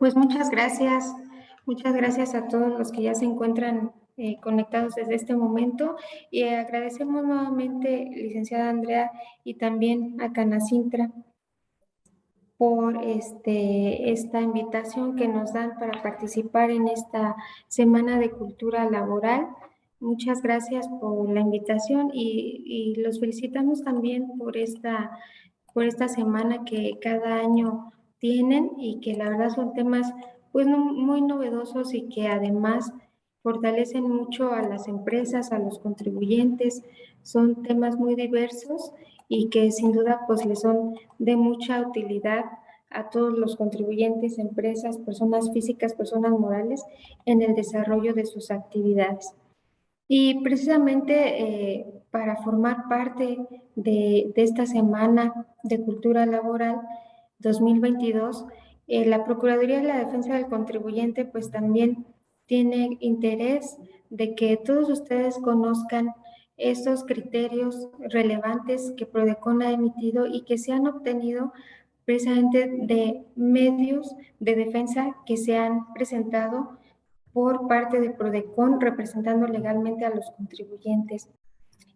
Pues muchas gracias a todos los que ya se encuentran conectados desde este momento y agradecemos nuevamente, licenciada Andrea, y también a Canacintra por esta invitación que nos dan para participar en esta Semana de Cultura Laboral. Muchas gracias por la invitación y los felicitamos también por esta semana que cada año tienen y que la verdad son temas pues muy novedosos y que además fortalecen mucho a las empresas, a los contribuyentes. Son temas muy diversos y que sin duda pues les son de mucha utilidad a todos los contribuyentes, empresas, personas físicas, personas morales en el desarrollo de sus actividades. Y precisamente para formar parte de esta Semana de Cultura Laboral 2022, la Procuraduría de la Defensa del Contribuyente pues también tiene interés de que todos ustedes conozcan estos criterios relevantes que Prodecon ha emitido y que se han obtenido precisamente de medios de defensa que se han presentado por parte de Prodecon representando legalmente a los contribuyentes.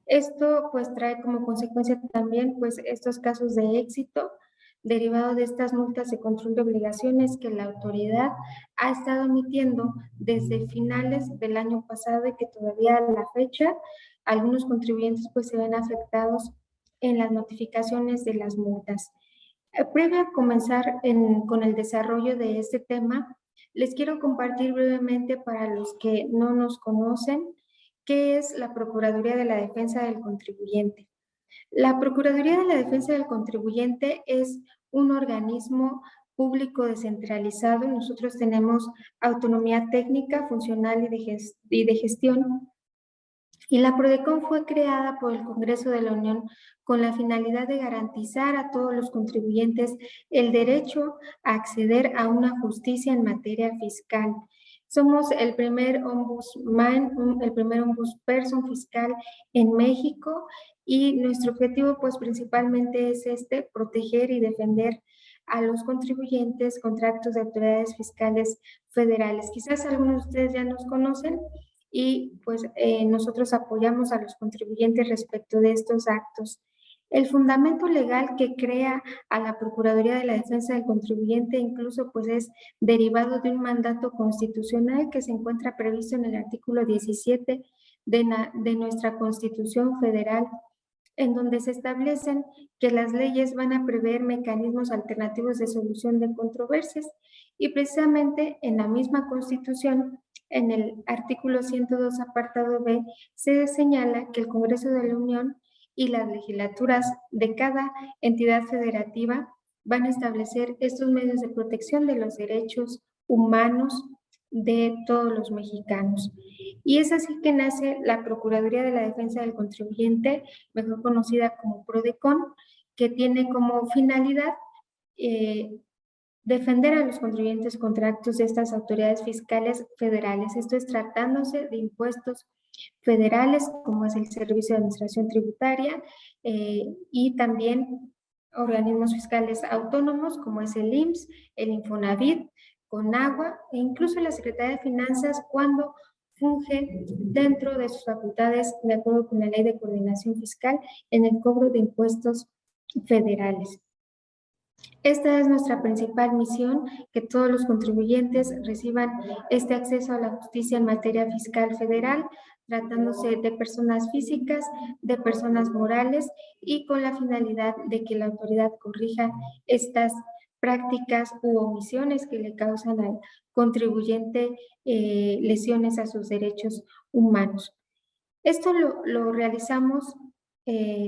Esto pues trae como consecuencia también pues estos casos de éxito derivado de estas multas de control de obligaciones que la autoridad ha estado emitiendo desde finales del año pasado y que todavía a la fecha algunos contribuyentes pues se ven afectados en las notificaciones de las multas. Previo a comenzar con el desarrollo de este tema, les quiero compartir brevemente para los que no nos conocen qué es la Procuraduría de la Defensa del Contribuyente. La Procuraduría de la Defensa del Contribuyente es un organismo público descentralizado. Nosotros tenemos autonomía técnica, funcional y de gestión. Y la Prodecon fue creada por el Congreso de la Unión con la finalidad de garantizar a todos los contribuyentes el derecho a acceder a una justicia en materia fiscal. Somos el primer ombudsman, el primer ombudsperson fiscal en México y nuestro objetivo pues principalmente es proteger y defender a los contribuyentes contra actos de autoridades fiscales federales. Quizás algunos de ustedes ya nos conocen, y pues nosotros apoyamos a los contribuyentes respecto de estos actos. El fundamento legal que crea a la Procuraduría de la Defensa del Contribuyente incluso pues es derivado de un mandato constitucional que se encuentra previsto en el artículo 17 de nuestra Constitución Federal, en donde se establecen que las leyes van a prever mecanismos alternativos de solución de controversias y precisamente en la misma Constitución, en el artículo 102, apartado B, se señala que el Congreso de la Unión y las legislaturas de cada entidad federativa van a establecer estos medios de protección de los derechos humanos de todos los mexicanos. Y es así que nace la Procuraduría de la Defensa del Contribuyente, mejor conocida como Prodecon, que tiene como finalidad defender a los contribuyentes contra actos de estas autoridades fiscales federales. Esto es tratándose de impuestos federales, como es el Servicio de Administración Tributaria, y también organismos fiscales autónomos, como es el IMSS, el Infonavit, Conagua, e incluso la Secretaría de Finanzas cuando funge dentro de sus facultades, de acuerdo con la Ley de Coordinación Fiscal, en el cobro de impuestos federales. Esta es nuestra principal misión, que todos los contribuyentes reciban este acceso a la justicia en materia fiscal federal, tratándose de personas físicas, de personas morales y con la finalidad de que la autoridad corrija estas prácticas u omisiones que le causan al contribuyente lesiones a sus derechos humanos. Esto lo realizamos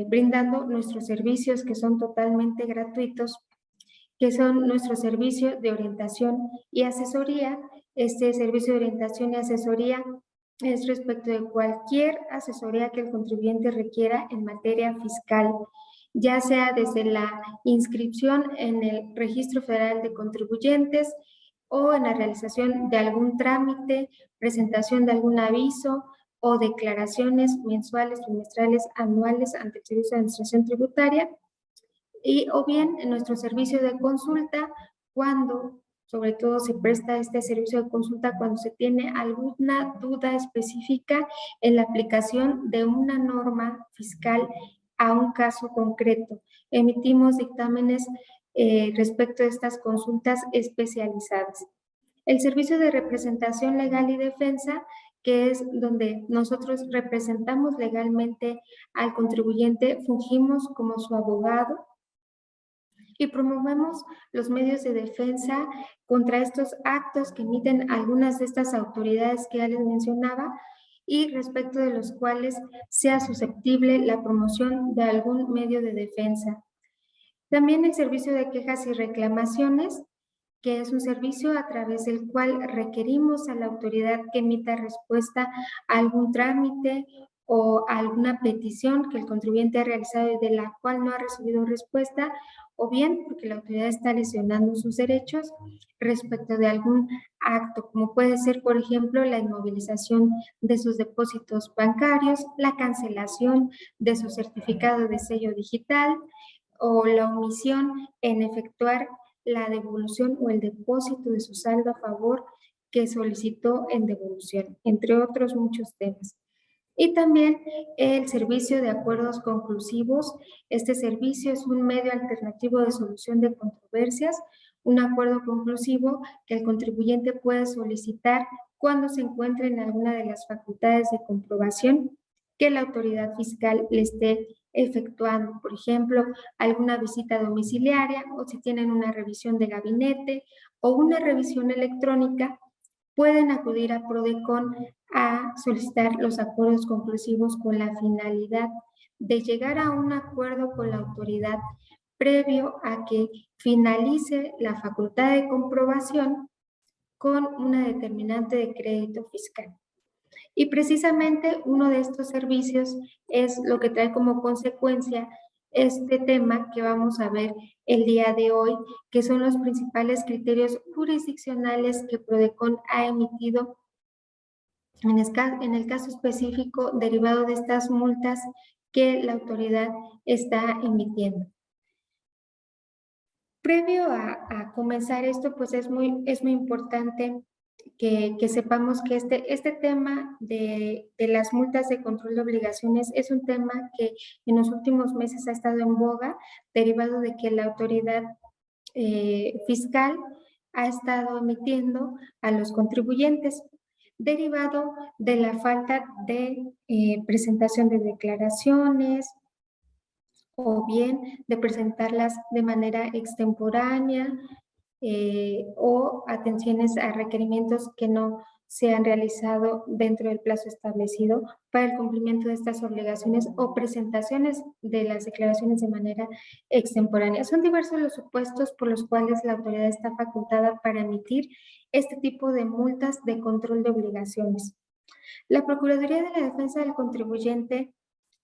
brindando nuestros servicios que son totalmente gratuitos, que son nuestro servicio de orientación y asesoría. Este servicio de orientación y asesoría es respecto de cualquier asesoría que el contribuyente requiera en materia fiscal, ya sea desde la inscripción en el Registro Federal de Contribuyentes o en la realización de algún trámite, presentación de algún aviso o declaraciones mensuales, trimestrales, anuales ante el Servicio de Administración Tributaria, o bien en nuestro servicio de consulta cuando sobre todo se presta este servicio de consulta cuando se tiene alguna duda específica en la aplicación de una norma fiscal a un caso concreto. Emitimos dictámenes respecto a estas consultas especializadas. El servicio de representación legal y defensa, que es donde nosotros representamos legalmente al contribuyente, fungimos como su abogado y promovemos los medios de defensa contra estos actos que emiten algunas de estas autoridades que ya les mencionaba y respecto de los cuales sea susceptible la promoción de algún medio de defensa. También el servicio de quejas y reclamaciones, que es un servicio a través del cual requerimos a la autoridad que emita respuesta a algún trámite o a alguna petición que el contribuyente ha realizado y de la cual no ha recibido respuesta, o bien porque la autoridad está lesionando sus derechos respecto de algún acto, como puede ser, por ejemplo, la inmovilización de sus depósitos bancarios, la cancelación de su certificado de sello digital o la omisión en efectuar la devolución o el depósito de su saldo a favor que solicitó en devolución, entre otros muchos temas. Y también el servicio de acuerdos conclusivos. Este servicio es un medio alternativo de solución de controversias, un acuerdo conclusivo que el contribuyente puede solicitar cuando se encuentre en alguna de las facultades de comprobación que la autoridad fiscal le esté efectuando, por ejemplo, alguna visita domiciliaria o si tienen una revisión de gabinete o una revisión electrónica, pueden acudir a Prodecon a solicitar los acuerdos conclusivos con la finalidad de llegar a un acuerdo con la autoridad previo a que finalice la facultad de comprobación con una determinante de crédito fiscal. Y precisamente uno de estos servicios es lo que trae como consecuencia este tema que vamos a ver el día de hoy, que son los principales criterios jurisdiccionales que Prodecon ha emitido en el caso específico derivado de estas multas que la autoridad está emitiendo. Previo a comenzar esto, pues es muy importante que sepamos que este tema de las multas de control de obligaciones es un tema que en los últimos meses ha estado en boga, derivado de que la autoridad fiscal ha estado emitiendo a los contribuyentes, derivado de la falta de presentación de declaraciones, o bien de presentarlas de manera extemporánea o atenciones a requerimientos que no se han realizado dentro del plazo establecido para el cumplimiento de estas obligaciones o presentaciones de las declaraciones de manera extemporánea. Son diversos los supuestos por los cuales la autoridad está facultada para emitir este tipo de multas de control de obligaciones. La Procuraduría de la Defensa del Contribuyente,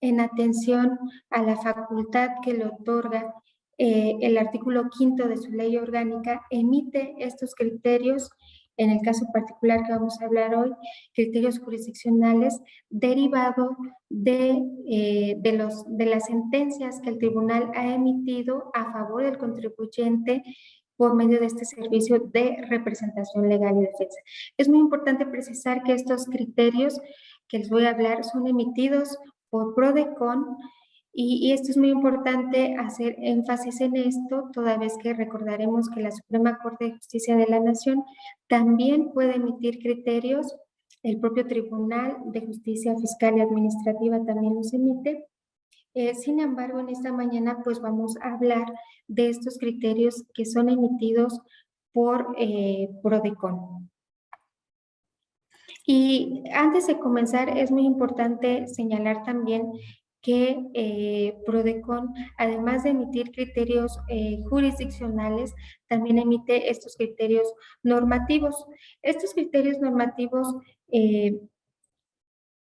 en atención a la facultad que le otorga el artículo 5 de su ley orgánica, emite estos criterios, en el caso particular que vamos a hablar hoy, criterios jurisdiccionales derivado de las sentencias que el tribunal ha emitido a favor del contribuyente por medio de este servicio de representación legal y defensa. Es muy importante precisar que estos criterios que les voy a hablar son emitidos por Prodecon y esto es muy importante hacer énfasis en esto, toda vez que recordaremos que la Suprema Corte de Justicia de la Nación también puede emitir criterios, el propio Tribunal de Justicia Fiscal y Administrativa también los emite. Sin embargo, en esta mañana pues vamos a hablar de estos criterios que son emitidos por Prodecon. Y antes de comenzar, es muy importante señalar también que Prodecon, además de emitir criterios jurisdiccionales, también emite estos criterios normativos. Estos criterios normativos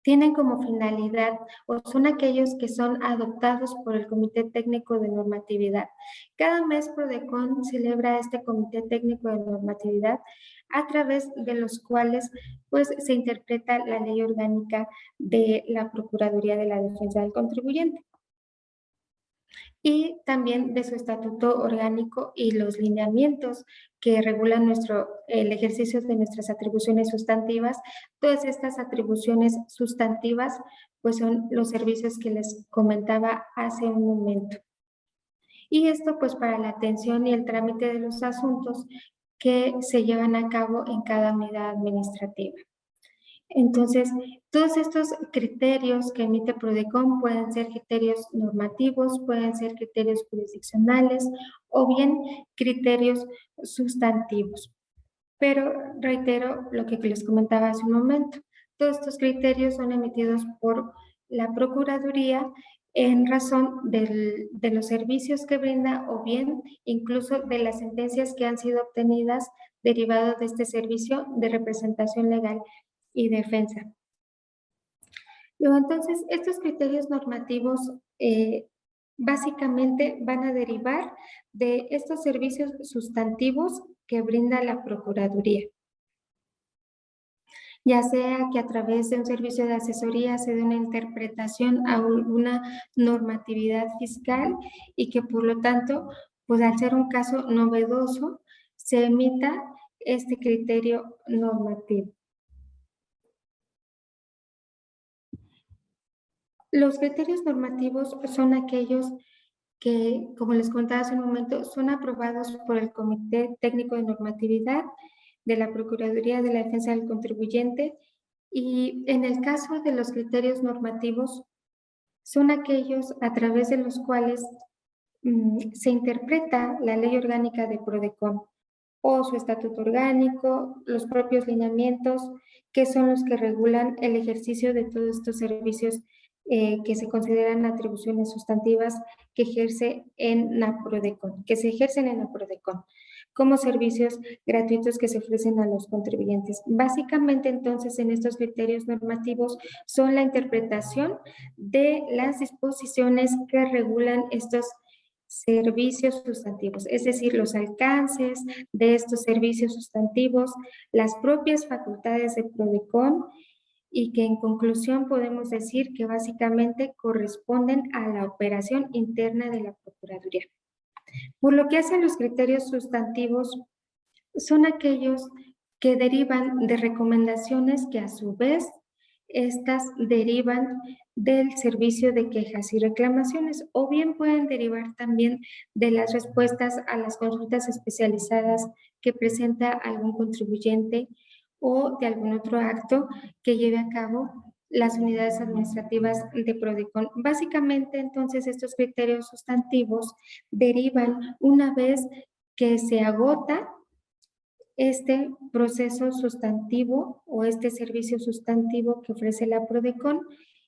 tienen como finalidad o son aquellos que son adoptados por el Comité Técnico de Normatividad. Cada mes Prodecon celebra este Comité Técnico de Normatividad a través de los cuales pues, se interpreta la ley orgánica de la Procuraduría de la Defensa del Contribuyente. y también de su estatuto orgánico y los lineamientos que regulan el ejercicio de nuestras atribuciones sustantivas. Todas estas atribuciones sustantivas pues son los servicios que les comentaba hace un momento. Y esto pues para la atención y el trámite de los asuntos que se llevan a cabo en cada unidad administrativa. Entonces, todos estos criterios que emite PRODECON pueden ser criterios normativos, pueden ser criterios jurisdiccionales o bien criterios sustantivos. Pero reitero lo que les comentaba hace un momento. Todos estos criterios son emitidos por la Procuraduría en razón de los servicios que brinda o bien incluso de las sentencias que han sido obtenidas derivado de este servicio de representación legal y defensa. Luego, entonces, estos criterios normativos básicamente van a derivar de estos servicios sustantivos que brinda la Procuraduría, ya sea que a través de un servicio de asesoría se dé una interpretación a una normatividad fiscal y que por lo tanto, pues al ser un caso novedoso, se emita este criterio normativo. Los criterios normativos son aquellos que, como les contaba hace un momento, son aprobados por el Comité Técnico de Normatividad de la Procuraduría de la Defensa del Contribuyente y en el caso de los criterios normativos son aquellos a través de los cuales se interpreta la Ley Orgánica de PRODECON o su estatuto orgánico, los propios lineamientos, que son los que regulan el ejercicio de todos estos servicios que se consideran atribuciones sustantivas que ejerce en la PRODECON, que se ejercen en la PRODECON, como servicios gratuitos que se ofrecen a los contribuyentes. Básicamente, entonces, en estos criterios normativos son la interpretación de las disposiciones que regulan estos servicios sustantivos, es decir, los alcances de estos servicios sustantivos, las propias facultades de PRODECON y que en conclusión podemos decir que básicamente corresponden a la operación interna de la Procuraduría. Por lo que hace a los criterios sustantivos, son aquellos que derivan de recomendaciones que a su vez estas derivan del servicio de quejas y reclamaciones o bien pueden derivar también de las respuestas a las consultas especializadas que presenta algún contribuyente o de algún otro acto que lleve a cabo las unidades administrativas de PRODECON. Básicamente, entonces, estos criterios sustantivos derivan una vez que se agota este proceso sustantivo o este servicio sustantivo que ofrece la PRODECON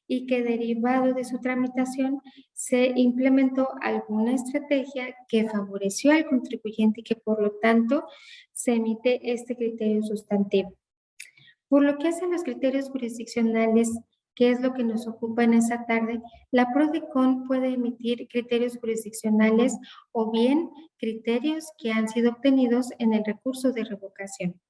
y que derivado de su tramitación se implementó alguna estrategia que favoreció al contribuyente y que por lo tanto se emite este criterio sustantivo. Por lo que hacen los criterios jurisdiccionales, que es lo que nos ocupa en esta tarde, la PRODECON puede emitir criterios jurisdiccionales o bien criterios que han sido obtenidos en el recurso de revocación.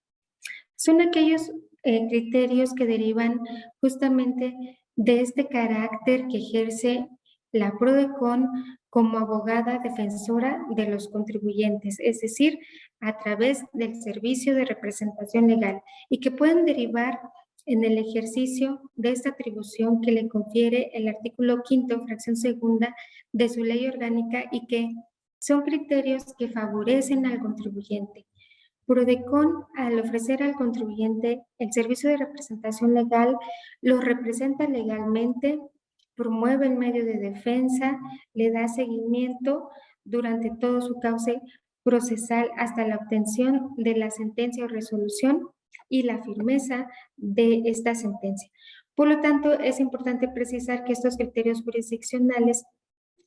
Son aquellos criterios que derivan justamente de este carácter que ejerce la PRODECON como abogada defensora de los contribuyentes, es decir, a través del servicio de representación legal y que pueden derivar en el ejercicio de esta atribución que le confiere el artículo 5º, fracción segunda de su ley orgánica y que son criterios que favorecen al contribuyente. PRODECON, al ofrecer al contribuyente el servicio de representación legal, lo representa legalmente, promueve el medio de defensa, le da seguimiento durante todo su cauce procesal hasta la obtención de la sentencia o resolución y la firmeza de esta sentencia. Por lo tanto, es importante precisar que estos criterios jurisdiccionales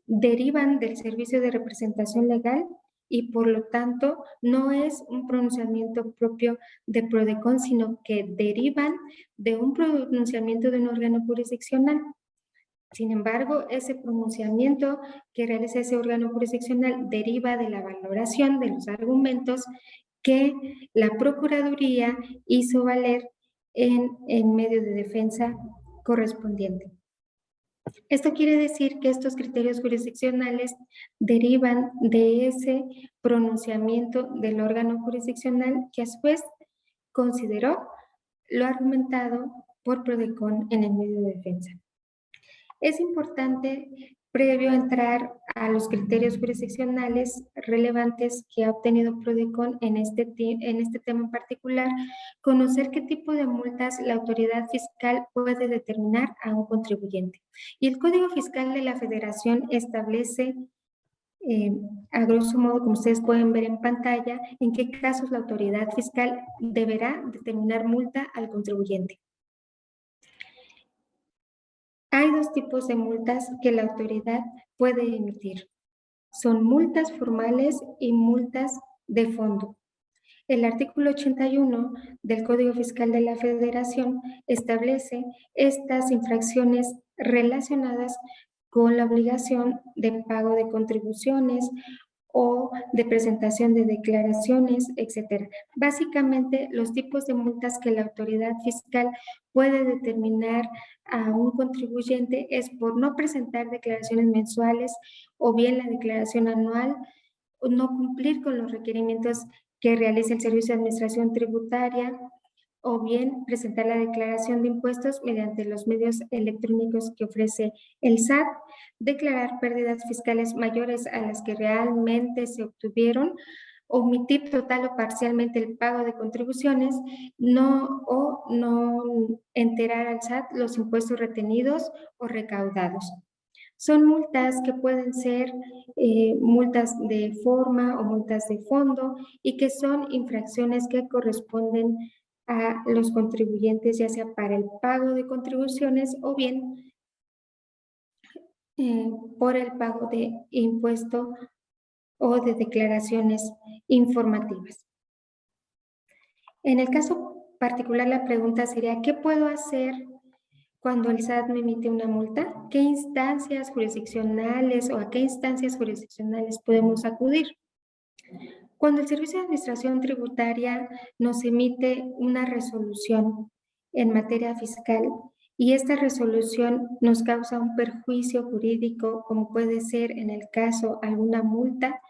derivan del servicio de representación legal y por lo tanto no es un pronunciamiento propio de PRODECON, sino que derivan de un pronunciamiento de un órgano jurisdiccional. Sin embargo, ese pronunciamiento que realiza ese órgano jurisdiccional deriva de la valoración de los argumentos que la Procuraduría hizo valer en medio de defensa correspondiente. Esto quiere decir que estos criterios jurisdiccionales derivan de ese pronunciamiento del órgano jurisdiccional que a su vez consideró lo argumentado por PRODECON en el medio de defensa. Es importante, previo a entrar a los criterios jurisdiccionales relevantes que ha obtenido PRODECON en este tema en particular, conocer qué tipo de multas la autoridad fiscal puede determinar a un contribuyente. Y el Código Fiscal de la Federación establece, a grosso modo, como ustedes pueden ver en pantalla, en qué casos la autoridad fiscal deberá determinar multa al contribuyente. Hay dos tipos de multas que la autoridad puede emitir. Son multas formales y multas de fondo. El artículo 81 del Código Fiscal de la Federación establece estas infracciones relacionadas con la obligación de pago de contribuciones o de presentación de declaraciones, etcétera. Básicamente, los tipos de multas que la autoridad fiscal puede determinar a un contribuyente es por no presentar declaraciones mensuales o bien la declaración anual, o no cumplir con los requerimientos que realiza el Servicio de Administración Tributaria, o bien presentar la declaración de impuestos mediante los medios electrónicos que ofrece el SAT, declarar pérdidas fiscales mayores a las que realmente se obtuvieron, omitir total o parcialmente el pago de contribuciones, no enterar al SAT los impuestos retenidos o recaudados. Son multas que pueden ser multas de forma o multas de fondo y que son infracciones que corresponden a los contribuyentes, ya sea para el pago de contribuciones o bien por el pago de impuesto o de declaraciones informativas. En el caso particular, la pregunta sería, ¿qué puedo hacer cuando el SAT me emite una multa? ¿Qué instancias jurisdiccionales o a qué instancias jurisdiccionales podemos acudir? Cuando el Servicio de Administración Tributaria nos emite una resolución en materia fiscal y esta resolución nos causa un perjuicio jurídico, como puede ser en el caso alguna multa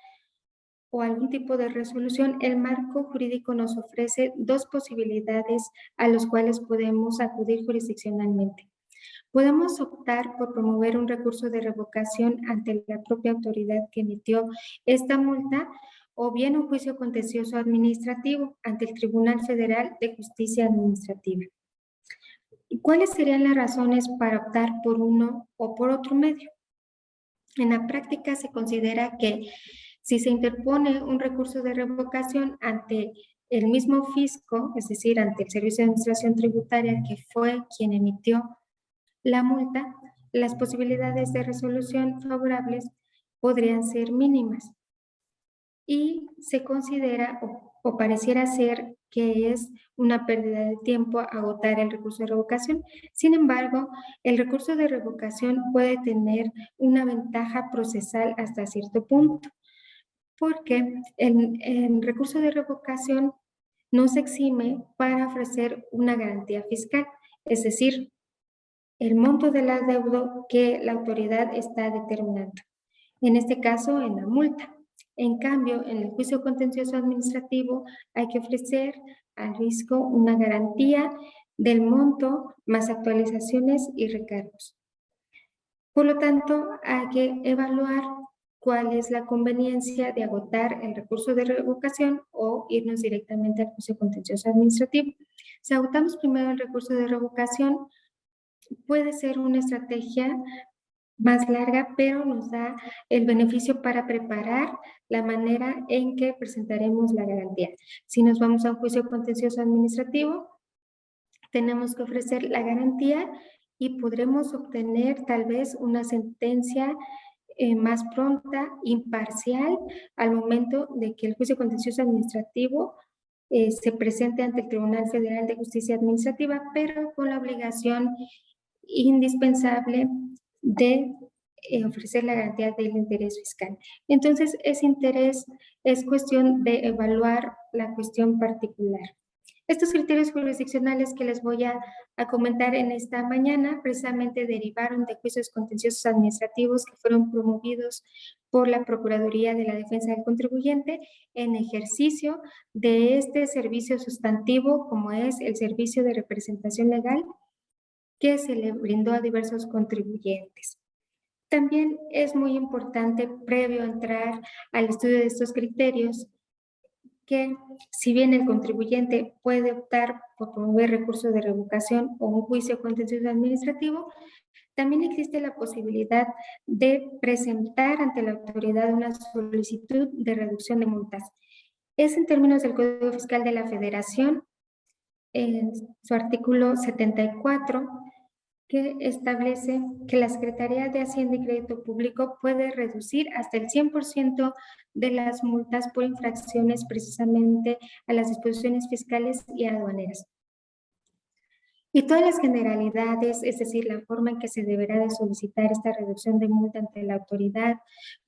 o algún tipo de resolución, el marco jurídico nos ofrece dos posibilidades a las cuales podemos acudir jurisdiccionalmente. Podemos optar por promover un recurso de revocación ante la propia autoridad que emitió esta multa o bien un juicio contencioso administrativo ante el Tribunal Federal de Justicia Administrativa. ¿Y cuáles serían las razones para optar por uno o por otro medio? En la práctica se considera que si se interpone un recurso de revocación ante el mismo fisco, es decir, ante el Servicio de Administración Tributaria, que fue quien emitió la multa, las posibilidades de resolución favorables podrían ser mínimas. Y se considera o pareciera ser que es una pérdida de tiempo agotar el recurso de revocación. Sin embargo, el recurso de revocación puede tener una ventaja procesal hasta cierto punto, porque el recurso de revocación no se exime para ofrecer una garantía fiscal, es decir, el monto del adeudo que la autoridad está determinando, en este caso en la multa. En cambio, en el juicio contencioso administrativo hay que ofrecer al fisco una garantía del monto más actualizaciones y recargos. Por lo tanto, hay que evaluar cuál es la conveniencia de agotar el recurso de revocación o irnos directamente al juicio contencioso administrativo. Si agotamos primero el recurso de revocación, puede ser una estrategia más larga, pero nos da el beneficio para preparar la manera en que presentaremos la garantía. Si nos vamos a un juicio contencioso administrativo, tenemos que ofrecer la garantía y podremos obtener tal vez una sentencia más pronta, imparcial, al momento de que el juicio contencioso administrativo se presente ante el Tribunal Federal de Justicia Administrativa, pero con la obligación indispensable de ofrecer la garantía del interés fiscal. Entonces, ese interés es cuestión de evaluar la cuestión particular. Estos criterios jurisdiccionales que les voy a comentar en esta mañana precisamente derivaron de juicios contenciosos administrativos que fueron promovidos por la Procuraduría de la Defensa del Contribuyente en ejercicio de este servicio sustantivo como es el servicio de representación legal que se le brindó a diversos contribuyentes. También es muy importante, previo a entrar al estudio de estos criterios, que si bien el contribuyente puede optar por promover recursos de revocación o un juicio contencioso administrativo, también existe la posibilidad de presentar ante la autoridad una solicitud de reducción de multas. Es en términos del Código Fiscal de la Federación, en su artículo 74, que establece que la Secretaría de Hacienda y Crédito Público puede reducir hasta el 100% de las multas por infracciones precisamente a las disposiciones fiscales y aduaneras. Y todas las generalidades, es decir, la forma en que se deberá de solicitar esta reducción de multa ante la autoridad,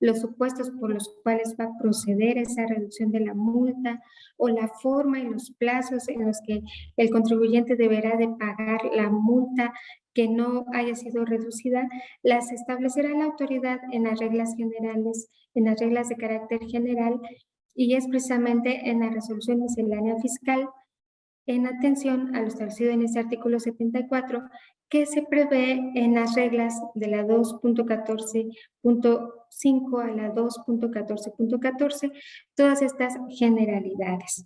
los supuestos por los cuales va a proceder esa reducción de la multa o la forma y los plazos en los que el contribuyente deberá de pagar la multa que no haya sido reducida, las establecerá la autoridad en las reglas generales, en las reglas de carácter general, y es precisamente en la resolución miscelánea fiscal en atención a lo establecido en este artículo 74, que se prevé en las reglas de la 2.14.5 a la 2.14.14, todas estas generalidades.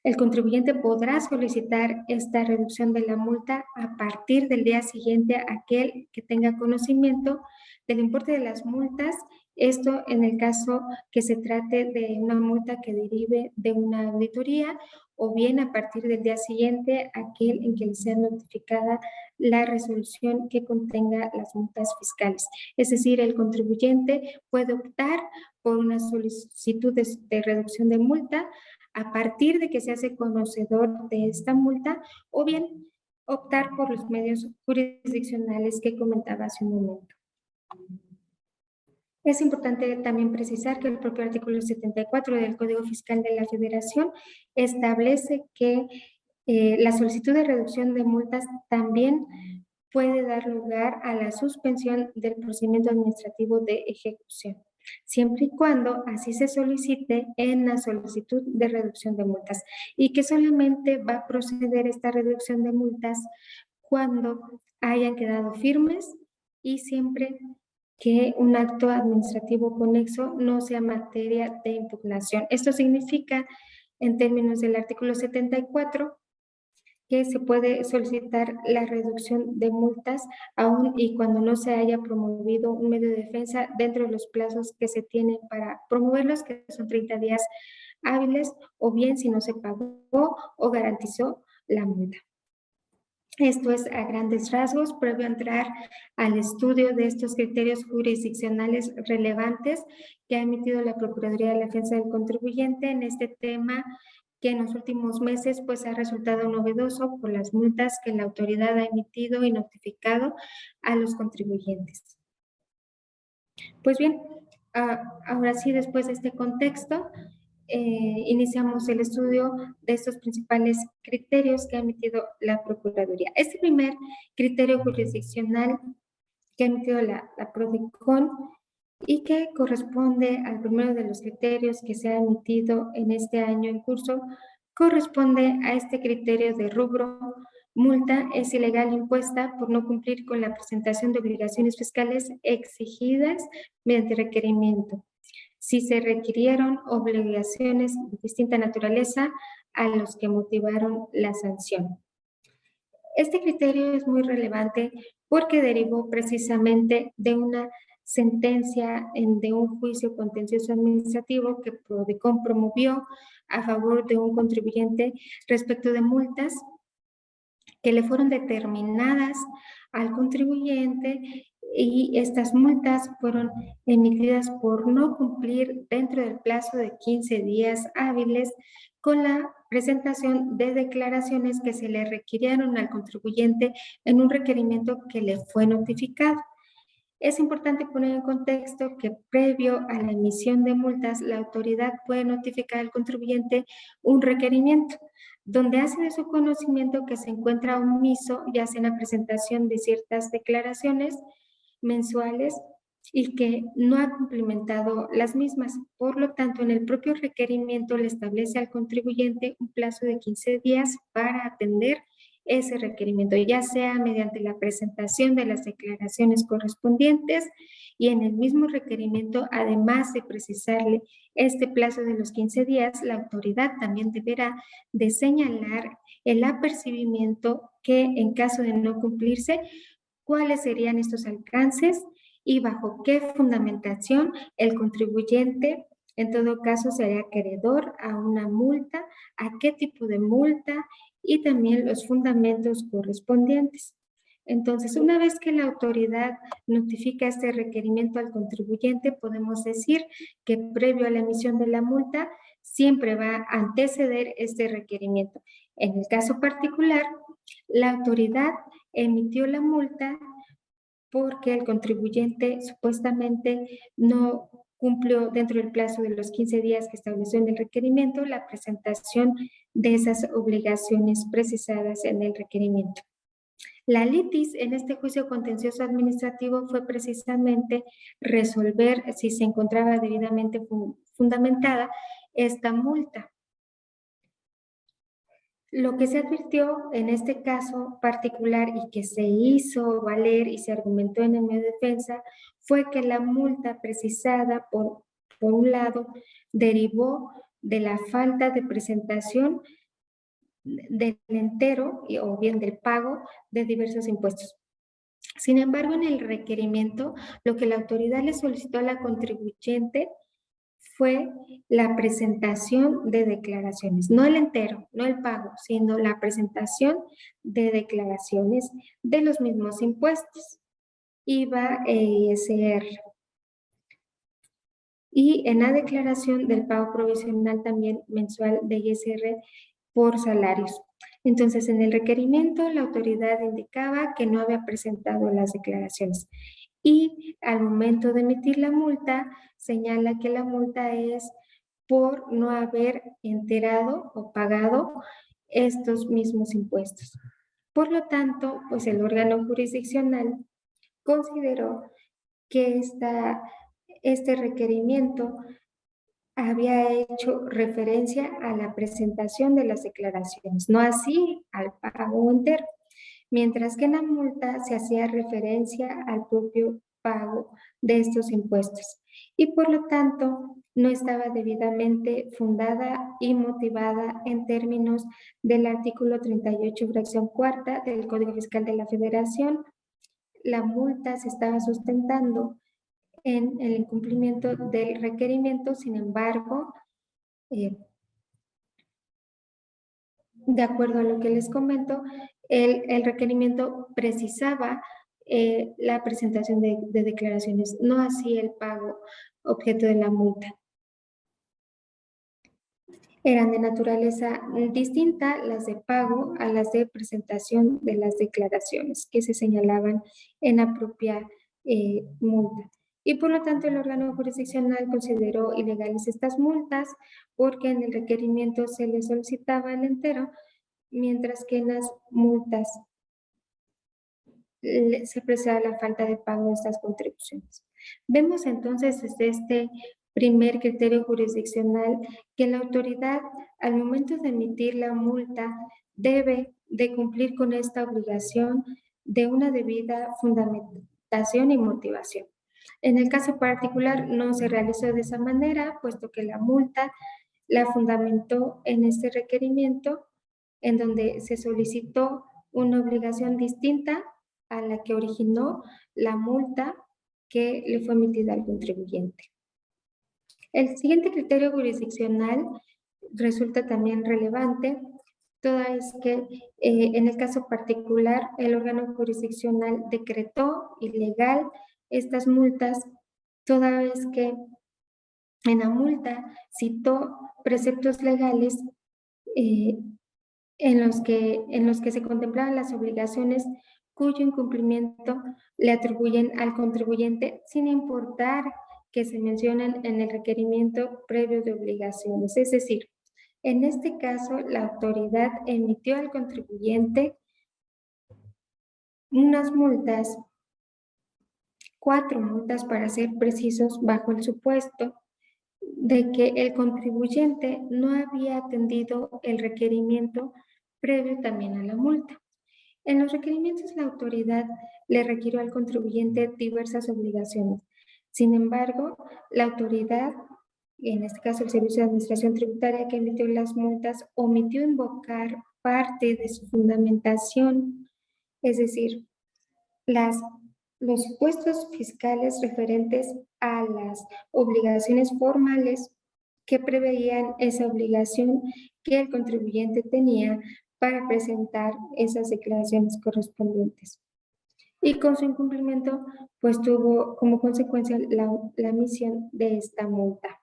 El contribuyente podrá solicitar esta reducción de la multa a partir del día siguiente a aquel que tenga conocimiento del importe de las multas, esto en el caso que se trate de una multa que derive de una auditoría o bien a partir del día siguiente aquel en que le sea notificada la resolución que contenga las multas fiscales. Es decir, el contribuyente puede optar por una solicitud de reducción de multa a partir de que se hace conocedor de esta multa o bien optar por los medios jurisdiccionales que comentaba hace un momento. Es importante también precisar que el propio artículo 74 del Código Fiscal de la Federación establece que la solicitud de reducción de multas también puede dar lugar a la suspensión del procedimiento administrativo de ejecución, siempre y cuando así se solicite en la solicitud de reducción de multas, y que solamente va a proceder esta reducción de multas cuando hayan quedado firmes y siempre que un acto administrativo conexo no sea materia de impugnación. Esto significa, en términos del artículo 74, que se puede solicitar la reducción de multas aun y cuando no se haya promovido un medio de defensa dentro de los plazos que se tienen para promoverlos, que son 30 días hábiles, o bien si no se pagó o garantizó la multa. Esto es a grandes rasgos, previo a entrar al estudio de estos criterios jurisdiccionales relevantes que ha emitido la Procuraduría de la Defensa del Contribuyente en este tema, que en los últimos meses pues ha resultado novedoso por las multas que la autoridad ha emitido y notificado a los contribuyentes. Pues bien, ahora sí, después de este contexto, iniciamos el estudio de estos principales criterios que ha emitido la Procuraduría. Este primer criterio jurisdiccional que ha emitido la PRODECON y que corresponde al primero de los criterios que se ha emitido en este año en curso, corresponde a este criterio de rubro: multa es ilegal impuesta por no cumplir con la presentación de obligaciones fiscales exigidas mediante requerimiento, si se requirieron obligaciones de distinta naturaleza a los que motivaron la sanción. Este criterio es muy relevante porque derivó precisamente de una sentencia de un juicio contencioso administrativo que PRODECON promovió a favor de un contribuyente respecto de multas que le fueron determinadas al contribuyente, y estas multas fueron emitidas por no cumplir dentro del plazo de 15 días hábiles con la presentación de declaraciones que se le requirieron al contribuyente en un requerimiento que le fue notificado. Es importante poner en contexto que previo a la emisión de multas, la autoridad puede notificar al contribuyente un requerimiento. donde hace de su conocimiento que se encuentra omiso, ya sea en la presentación de ciertas declaraciones mensuales y que no ha cumplimentado las mismas. Por lo tanto, en el propio requerimiento le establece al contribuyente un plazo de 15 días para atender ese requerimiento, ya sea mediante la presentación de las declaraciones correspondientes y en el mismo requerimiento, además de precisarle este plazo de los 15 días, la autoridad también deberá de señalar el apercibimiento que en caso de no cumplirse, cuáles serían estos alcances y bajo qué fundamentación el contribuyente en todo caso sería acreedor a una multa, a qué tipo de multa y también los fundamentos correspondientes. Entonces, una vez que la autoridad notifica este requerimiento al contribuyente, podemos decir que previo a la emisión de la multa, siempre va a anteceder este requerimiento. En el caso particular, la autoridad emitió la multa porque el contribuyente supuestamente no cumplió dentro del plazo de los 15 días que estableció en el requerimiento la presentación de esas obligaciones precisadas en el requerimiento. La litis en este juicio contencioso administrativo fue precisamente resolver si se encontraba debidamente fundamentada esta multa. Lo que se advirtió en este caso particular y que se hizo valer y se argumentó en el medio de defensa fue que la multa precisada por un lado derivó de la falta de presentación del entero o bien del pago de diversos impuestos. Sin embargo, en el requerimiento, lo que la autoridad le solicitó a la contribuyente fue la presentación de declaraciones, no el entero, no el pago, sino la presentación de declaraciones de los mismos impuestos, IVA e ISR. Y en la declaración del pago provisional también mensual de ISR por salarios. Entonces, en el requerimiento, la autoridad indicaba que no había presentado las declaraciones. Y al momento de emitir la multa, señala que la multa es por no haber enterado o pagado estos mismos impuestos. Por lo tanto, pues el órgano jurisdiccional consideró que este requerimiento había hecho referencia a la presentación de las declaraciones, no así al pago entero, mientras que en la multa se hacía referencia al propio pago de estos impuestos y por lo tanto no estaba debidamente fundada y motivada en términos del artículo 38, fracción cuarta del Código Fiscal de la Federación. La multa se estaba sustentando en el incumplimiento del requerimiento, sin embargo, de acuerdo a lo que les comento, el requerimiento precisaba la presentación de declaraciones, no así el pago objeto de la multa. Eran de naturaleza distinta las de pago a las de presentación de las declaraciones que se señalaban en la propia multa. Y por lo tanto el órgano jurisdiccional consideró ilegales estas multas porque en el requerimiento se le solicitaba el entero, mientras que en las multas se aprecia la falta de pago de estas contribuciones. Vemos entonces desde este primer criterio jurisdiccional que la autoridad al momento de emitir la multa debe de cumplir con esta obligación de una debida fundamentación y motivación. En el caso particular no se realizó de esa manera, puesto que la multa la fundamentó en este requerimiento en donde se solicitó una obligación distinta a la que originó la multa que le fue emitida al contribuyente. El siguiente criterio jurisdiccional resulta también relevante, toda es que en el caso particular el órgano jurisdiccional decretó ilegal estas multas, toda vez que en la multa citó preceptos legales en los que se contemplaban las obligaciones cuyo incumplimiento le atribuyen al contribuyente sin importar que se mencionen en el requerimiento previo de obligaciones. Es decir, En este caso, la autoridad emitió al contribuyente unas multas, 4 multas para ser precisos, bajo el supuesto de que el contribuyente no había atendido el requerimiento previo también a la multa. En los requerimientos, la autoridad le requirió al contribuyente diversas obligaciones. Sin embargo, la autoridad, en este caso el Servicio de Administración Tributaria que emitió las multas, omitió invocar parte de su fundamentación, es decir, las, los supuestos fiscales referentes a las obligaciones formales que preveían esa obligación que el contribuyente tenía para presentar esas declaraciones correspondientes. Y con su incumplimiento, pues tuvo como consecuencia la emisión de esta multa.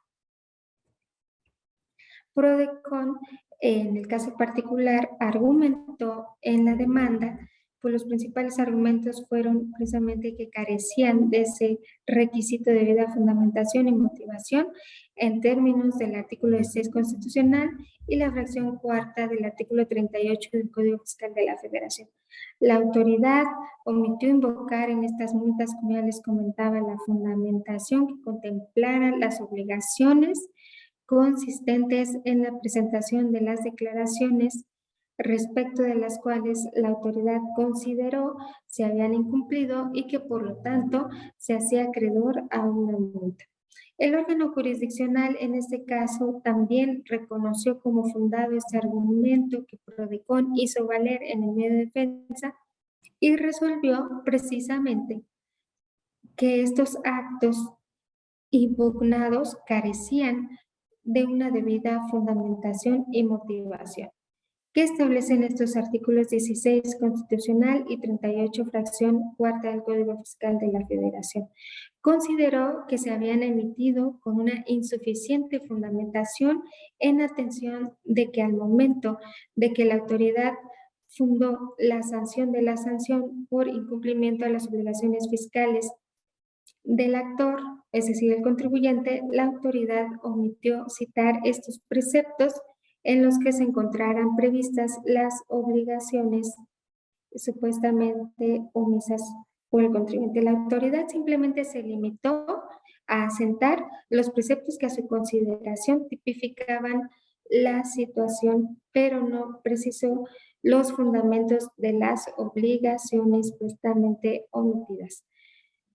Prodecon, en el caso particular, argumentó en la demanda, pues los principales argumentos fueron precisamente que carecían de ese requisito de debida fundamentación y motivación en términos del artículo 16 constitucional y la fracción cuarta del artículo 38 del Código Fiscal de la Federación. La autoridad omitió invocar en estas multas, como ya les comentaba, la fundamentación que contemplara las obligaciones consistentes en la presentación de las declaraciones respecto de las cuales la autoridad consideró se habían incumplido y que por lo tanto se hacía acreedor a una multa. El órgano jurisdiccional en este caso también reconoció como fundado este argumento que Prodecon hizo valer en el medio de defensa y resolvió precisamente que estos actos impugnados carecían de una debida fundamentación y motivación. ¿Qué establecen estos artículos 16 constitucional y 38 fracción cuarta del Código Fiscal de la Federación? Consideró que se habían emitido con una insuficiente fundamentación en atención de que al momento de que la autoridad fundó la sanción de la sanción por incumplimiento de las obligaciones fiscales del actor, es decir, el contribuyente, la autoridad omitió citar estos preceptos en los que se encontraran previstas las obligaciones supuestamente omisas por el contribuyente. La autoridad simplemente se limitó a asentar los preceptos que a su consideración tipificaban la situación, pero no precisó los fundamentos de las obligaciones supuestamente omitidas.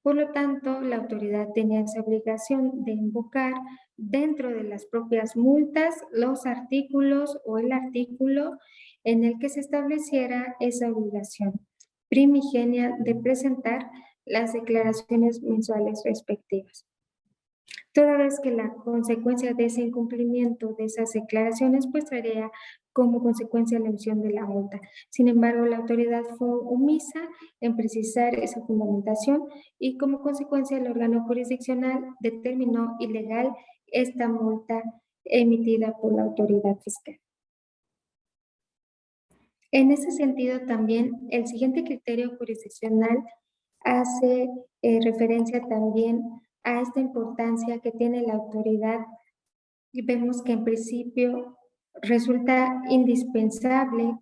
Por lo tanto, la autoridad tenía esa obligación de invocar dentro de las propias multas los artículos o el artículo en el que se estableciera esa obligación primigenia de presentar las declaraciones mensuales respectivas. Toda vez que la consecuencia de ese incumplimiento de esas declaraciones pues traería como consecuencia la emisión de la multa. Sin embargo, la autoridad fue omisa en precisar esa fundamentación y como consecuencia el órgano jurisdiccional determinó ilegal esta multa emitida por la autoridad fiscal. En ese sentido también el siguiente criterio jurisdiccional hace referencia también a esta importancia que tiene la autoridad y vemos que en principio resulta indispensable,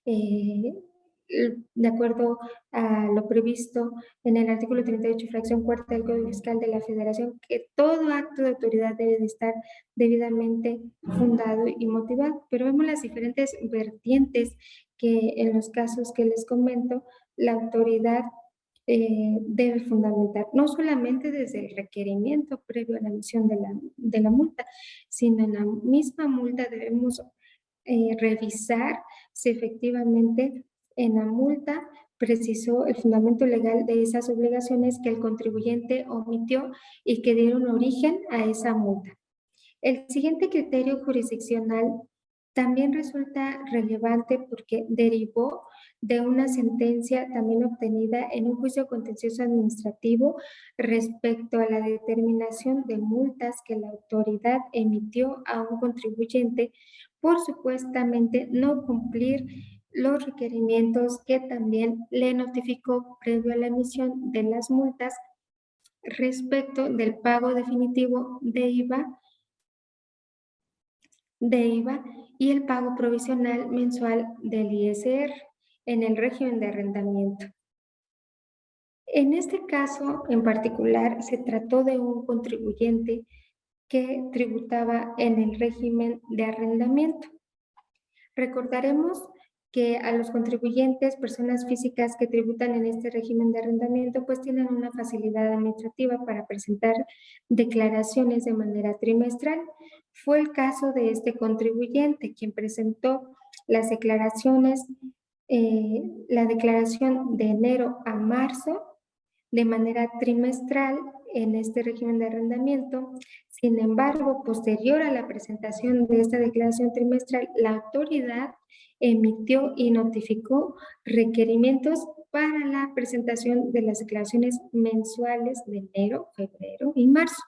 de acuerdo a lo previsto en el artículo 38, fracción cuarta del Código Fiscal de la Federación, que todo acto de autoridad debe de estar debidamente fundado y motivado, pero vemos las diferentes vertientes que en los casos que les comento, la autoridad debe fundamentar, no solamente desde el requerimiento previo a la emisión de la multa, sino en la misma multa debemos revisar si efectivamente en la multa precisó el fundamento legal de esas obligaciones que el contribuyente omitió y que dieron origen a esa multa. El siguiente criterio jurisdiccional también resulta relevante porque derivó de una sentencia también obtenida en un juicio contencioso administrativo respecto a la determinación de multas que la autoridad emitió a un contribuyente por supuestamente no cumplir los requerimientos que también le notificó previo a la emisión de las multas respecto del pago definitivo de IVA de IVA y el pago provisional mensual del ISR en el régimen de arrendamiento. En este caso en particular se trató de un contribuyente que tributaba en el régimen de arrendamiento. Recordaremos que a los contribuyentes, personas físicas que tributan en este régimen de arrendamiento, pues tienen una facilidad administrativa para presentar declaraciones de manera trimestral. Fue el caso de este contribuyente, quien presentó las declaraciones, la declaración de enero a marzo de manera trimestral en este régimen de arrendamiento. Sin embargo, posterior a la presentación de esta declaración trimestral, la autoridad emitió y notificó requerimientos para la presentación de las declaraciones mensuales de enero, febrero y marzo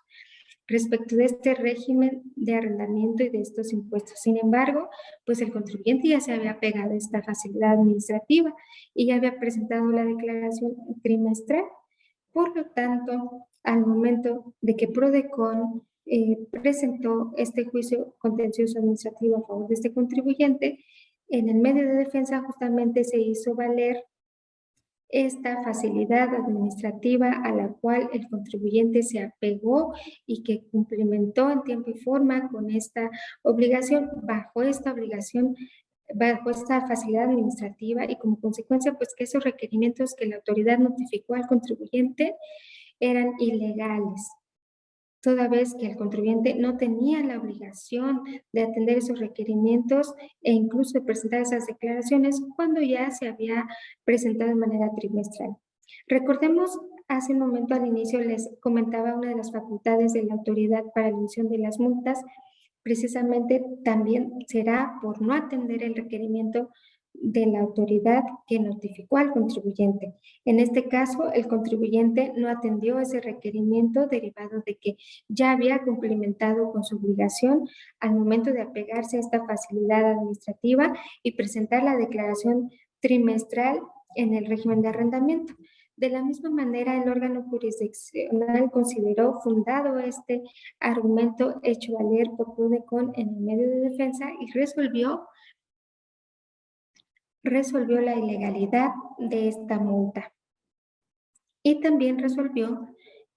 respecto de este régimen de arrendamiento y de estos impuestos. Sin embargo, pues el contribuyente ya se había pegado a esta facilidad administrativa y ya había presentado la declaración trimestral. Por lo tanto, al momento de que PRODECON presentó este juicio contencioso administrativo a favor de este contribuyente, en el medio de defensa justamente se hizo valer esta facilidad administrativa a la cual el contribuyente se apegó y que cumplimentó en tiempo y forma con esta obligación, bajo esta facilidad administrativa y como consecuencia, pues que esos requerimientos que la autoridad notificó al contribuyente eran ilegales, toda vez que el contribuyente no tenía la obligación de atender esos requerimientos e incluso de presentar esas declaraciones cuando ya se había presentado de manera trimestral. Recordemos, hace un momento al inicio les comentaba una de las facultades de la autoridad para la emisión de las multas, precisamente también será por no atender el requerimiento de la autoridad que notificó al contribuyente. En este caso, el contribuyente no atendió ese requerimiento derivado de que ya había cumplimentado con su obligación al momento de apegarse a esta facilidad administrativa y presentar la declaración trimestral en el régimen de arrendamiento. De la misma manera, el órgano jurisdiccional consideró fundado este argumento hecho valer por PRODECON en el medio de defensa y resolvió la ilegalidad de esta multa. Y también resolvió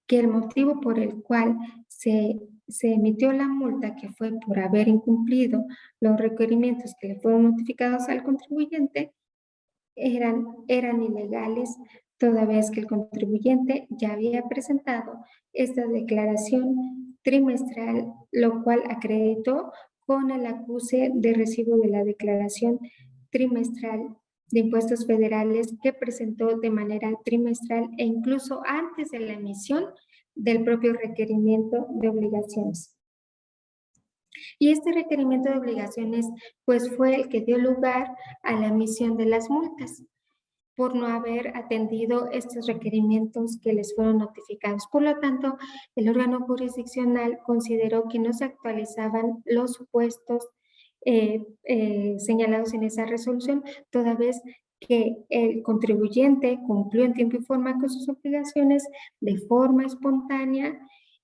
que el motivo por el cual se emitió la multa, que fue por haber incumplido los requerimientos que le fueron notificados al contribuyente, eran ilegales, toda vez que el contribuyente ya había presentado esta declaración trimestral, lo cual acreditó con el acuse de recibo de la declaración trimestral de impuestos federales que presentó de manera trimestral e incluso antes de la emisión del propio requerimiento de obligaciones. Y este requerimiento de obligaciones pues fue el que dio lugar a la emisión de las multas por no haber atendido estos requerimientos que les fueron notificados. Por lo tanto, el órgano jurisdiccional consideró que no se actualizaban los supuestos señalados en esa resolución, toda vez que el contribuyente cumplió en tiempo y forma con sus obligaciones de forma espontánea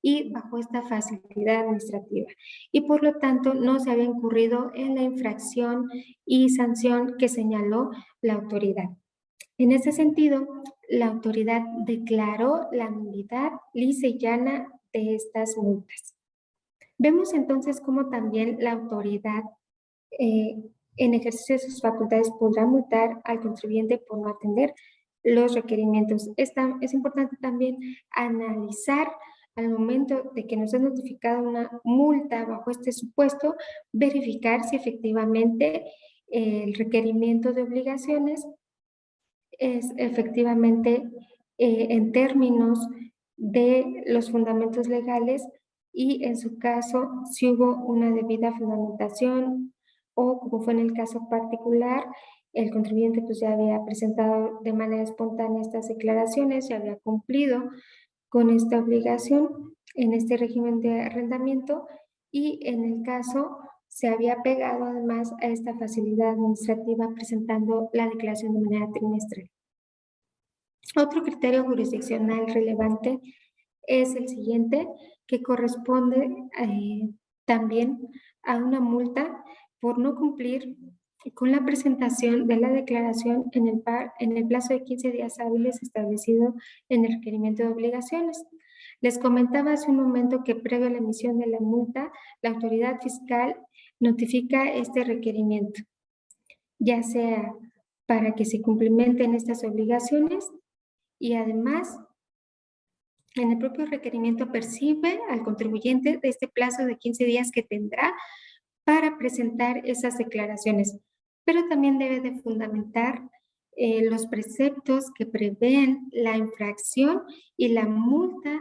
y bajo esta facilidad administrativa. Y por lo tanto, no se había incurrido en la infracción y sanción que señaló la autoridad. En ese sentido, la autoridad declaró la nulidad lisa y llana de estas multas. Vemos entonces cómo también la autoridad en ejercicio de sus facultades podrá multar al contribuyente por no atender los requerimientos. Es importante también analizar al momento de que nos ha notificado una multa bajo este supuesto, verificar si efectivamente el requerimiento de obligaciones es efectivamente en términos de los fundamentos legales y en su caso si hubo una debida fundamentación o como fue en el caso particular, el contribuyente pues ya había presentado de manera espontánea estas declaraciones, ya había cumplido con esta obligación en este régimen de arrendamiento y en el caso se había pegado además a esta facilidad administrativa presentando la declaración de manera trimestral. Otro criterio jurisdiccional relevante es el siguiente, que corresponde también a una multa por no cumplir con la presentación de la declaración en el plazo de 15 días hábiles establecido en el requerimiento de obligaciones. Les comentaba hace un momento que previo a la emisión de la multa, la autoridad fiscal notifica este requerimiento, ya sea para que se cumplimenten estas obligaciones y además en el propio requerimiento percibe al contribuyente de este plazo de 15 días que tendrá para presentar esas declaraciones, pero también debe de fundamentar los preceptos que prevén la infracción y la multa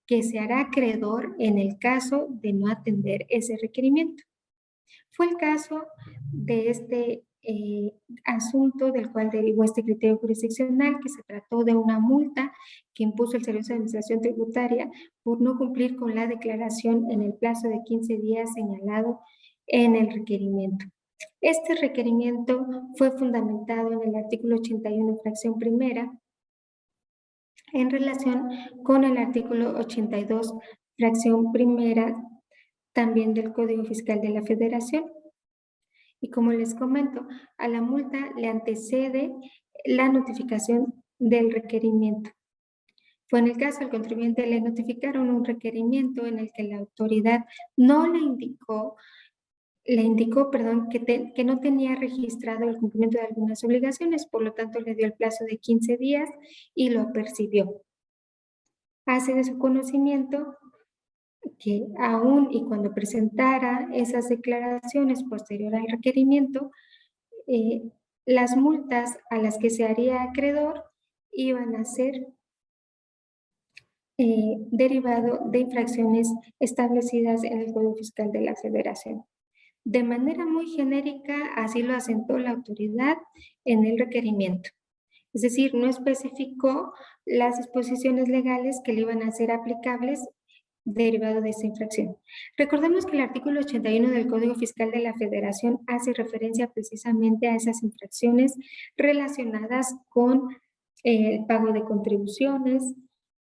que se hará acreedor en el caso de no atender ese requerimiento. Fue el caso de este asunto del cual derivó este criterio jurisdiccional, que se trató de una multa que impuso el Servicio de Administración Tributaria por no cumplir con la declaración en el plazo de 15 días señalado en el requerimiento. Este requerimiento fue fundamentado en el artículo 81, fracción primera, en relación con el artículo 82, fracción primera, también del Código Fiscal de la Federación. Y como les comento, a la multa le antecede la notificación del requerimiento. Fue en el caso del contribuyente le notificaron un requerimiento en el que la autoridad no le indicó, que no tenía registrado el cumplimiento de algunas obligaciones, por lo tanto le dio el plazo de 15 días y lo percibió. Hace de su conocimiento que aún y cuando presentara esas declaraciones posterior al requerimiento, las multas a las que se haría acreedor iban a ser derivado de infracciones establecidas en el Código Fiscal de la Federación. De manera muy genérica, así lo asentó la autoridad en el requerimiento. Es decir, no especificó las disposiciones legales que le iban a ser aplicables derivado de esta infracción. Recordemos que el artículo 81 del Código Fiscal de la Federación hace referencia precisamente a esas infracciones relacionadas con el pago de contribuciones.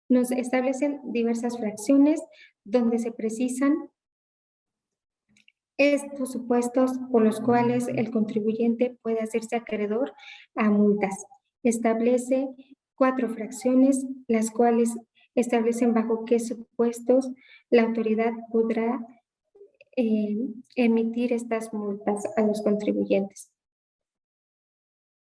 Nos establecen diversas fracciones donde se precisan estos supuestos por los cuales el contribuyente puede hacerse acreedor a multas. Establece 4 fracciones, las cuales establecen bajo qué supuestos la autoridad podrá emitir estas multas a los contribuyentes.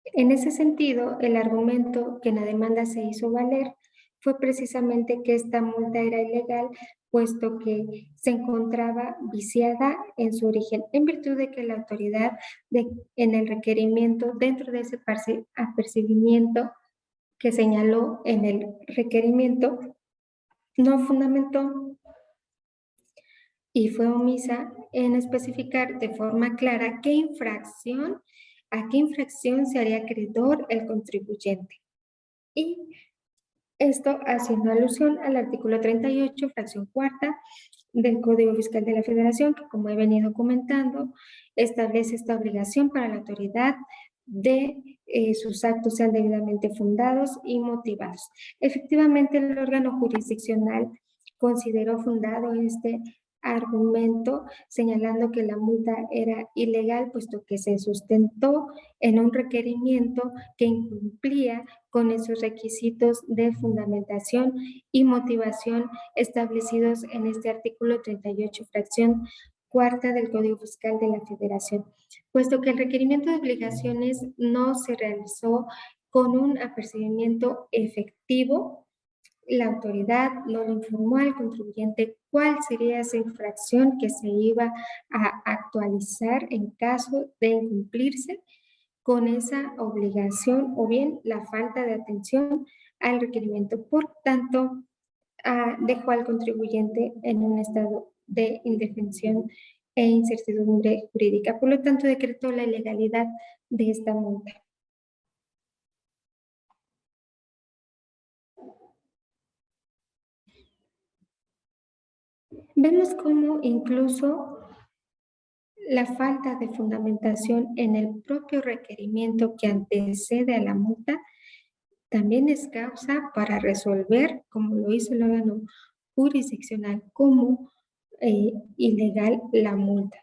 En ese sentido, el argumento que en la demanda se hizo valer fue precisamente que esta multa era ilegal, puesto que se encontraba viciada en su origen, en virtud de que la autoridad en el requerimiento, dentro de ese apercibimiento que señaló en el requerimiento, no fundamentó y fue omisa en especificar de forma clara a qué infracción se haría acreedor el contribuyente. Y esto haciendo alusión al artículo 38, fracción cuarta del Código Fiscal de la Federación, que como he venido comentando, establece esta obligación para la autoridad de sus actos sean debidamente fundados y motivados. Efectivamente, el órgano jurisdiccional consideró fundado este argumento señalando que la multa era ilegal, puesto que se sustentó en un requerimiento que incumplía con esos requisitos de fundamentación y motivación establecidos en este artículo 38, fracción cuarta del Código Fiscal de la Federación, puesto que el requerimiento de obligaciones no se realizó con un apercibimiento efectivo. La autoridad no le informó al contribuyente cuál sería esa infracción que se iba a actualizar en caso de incumplirse con esa obligación o bien la falta de atención al requerimiento. Por tanto, dejó al contribuyente en un estado de indefensión e incertidumbre jurídica. Por lo tanto, decretó la ilegalidad de esta multa. Vemos cómo incluso la falta de fundamentación en el propio requerimiento que antecede a la multa también es causa para resolver, como lo hizo el órgano jurisdiccional, como ilegal la multa.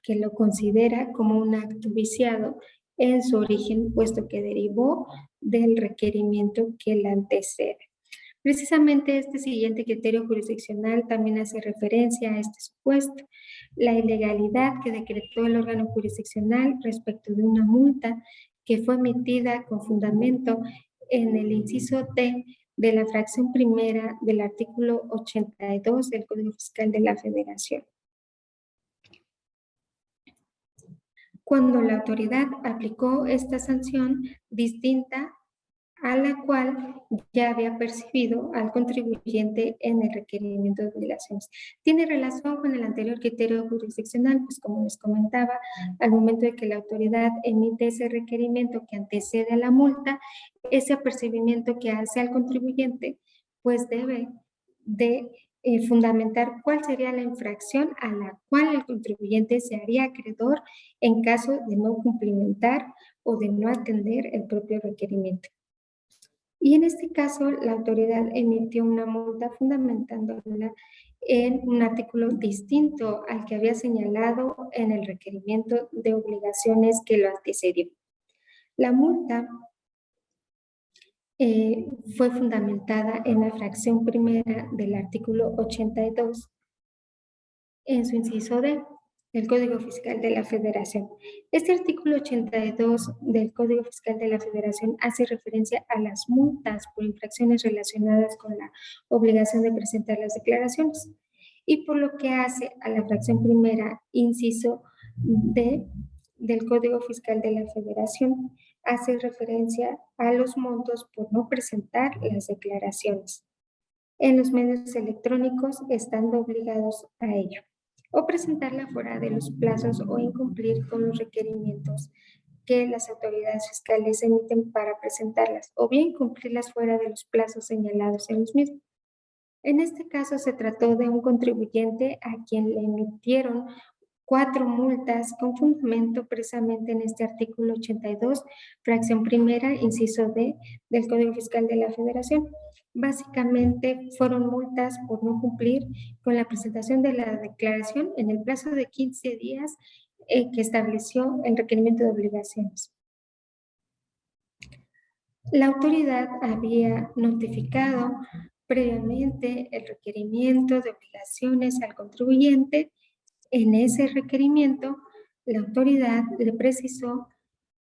que lo considera como un acto viciado en su origen, puesto que derivó del requerimiento que la antecede. Precisamente este siguiente criterio jurisdiccional también hace referencia a este supuesto, la ilegalidad que decretó el órgano jurisdiccional respecto de una multa que fue emitida con fundamento en el inciso D de la fracción primera del artículo 82 del Código Fiscal de la Federación, cuando la autoridad aplicó esta sanción distinta a la cual ya había percibido al contribuyente en el requerimiento de obligaciones. Tiene relación con el anterior criterio jurisdiccional, pues como les comentaba, al momento de que la autoridad emite ese requerimiento que antecede a la multa, ese apercibimiento que hace al contribuyente, pues debe de fundamentar cuál sería la infracción a la cual el contribuyente se haría acreedor en caso de no cumplimentar o de no atender el propio requerimiento. Y en este caso, la autoridad emitió una multa fundamentándola en un artículo distinto al que había señalado en el requerimiento de obligaciones que lo antecedió. La multa fue fundamentada en la fracción primera del artículo 82 en su inciso D del Código Fiscal de la Federación. Este artículo 82 del Código Fiscal de la Federación hace referencia a las multas por infracciones relacionadas con la obligación de presentar las declaraciones y por lo que hace a la fracción primera, inciso D del Código Fiscal de la Federación, hace referencia a los montos por no presentar las declaraciones en los medios electrónicos, estando obligados a ello, o presentarla fuera de los plazos o incumplir con los requerimientos que las autoridades fiscales emiten para presentarlas, o bien cumplirlas fuera de los plazos señalados en los mismos. En este caso se trató de un contribuyente a quien le emitieron 4 multas con fundamento precisamente en este artículo 82, fracción primera, inciso D del Código Fiscal de la Federación. Básicamente fueron multas por no cumplir con la presentación de la declaración en el plazo de 15 días que estableció el requerimiento de obligaciones. La autoridad había notificado previamente el requerimiento de obligaciones al contribuyente. En ese requerimiento, la autoridad le precisó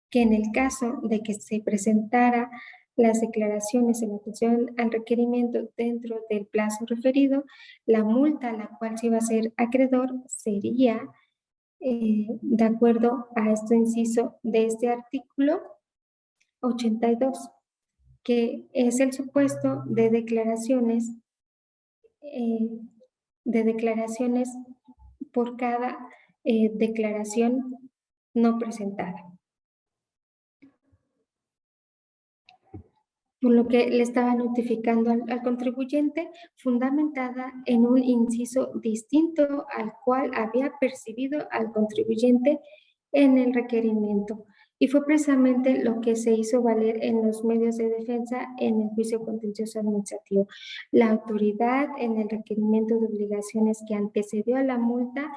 que en el caso de que se presentara las declaraciones en atención al requerimiento dentro del plazo referido, la multa a la cual se iba a ser acreedor sería, de acuerdo a este inciso de este artículo 82, que es el supuesto eh, de declaraciones por cada declaración no presentada. Por lo que le estaba notificando al contribuyente, fundamentada en un inciso distinto al cual había percibido al contribuyente en el requerimiento. Y fue precisamente lo que se hizo valer en los medios de defensa en el juicio contencioso administrativo. La autoridad en el requerimiento de obligaciones que antecedió a la multa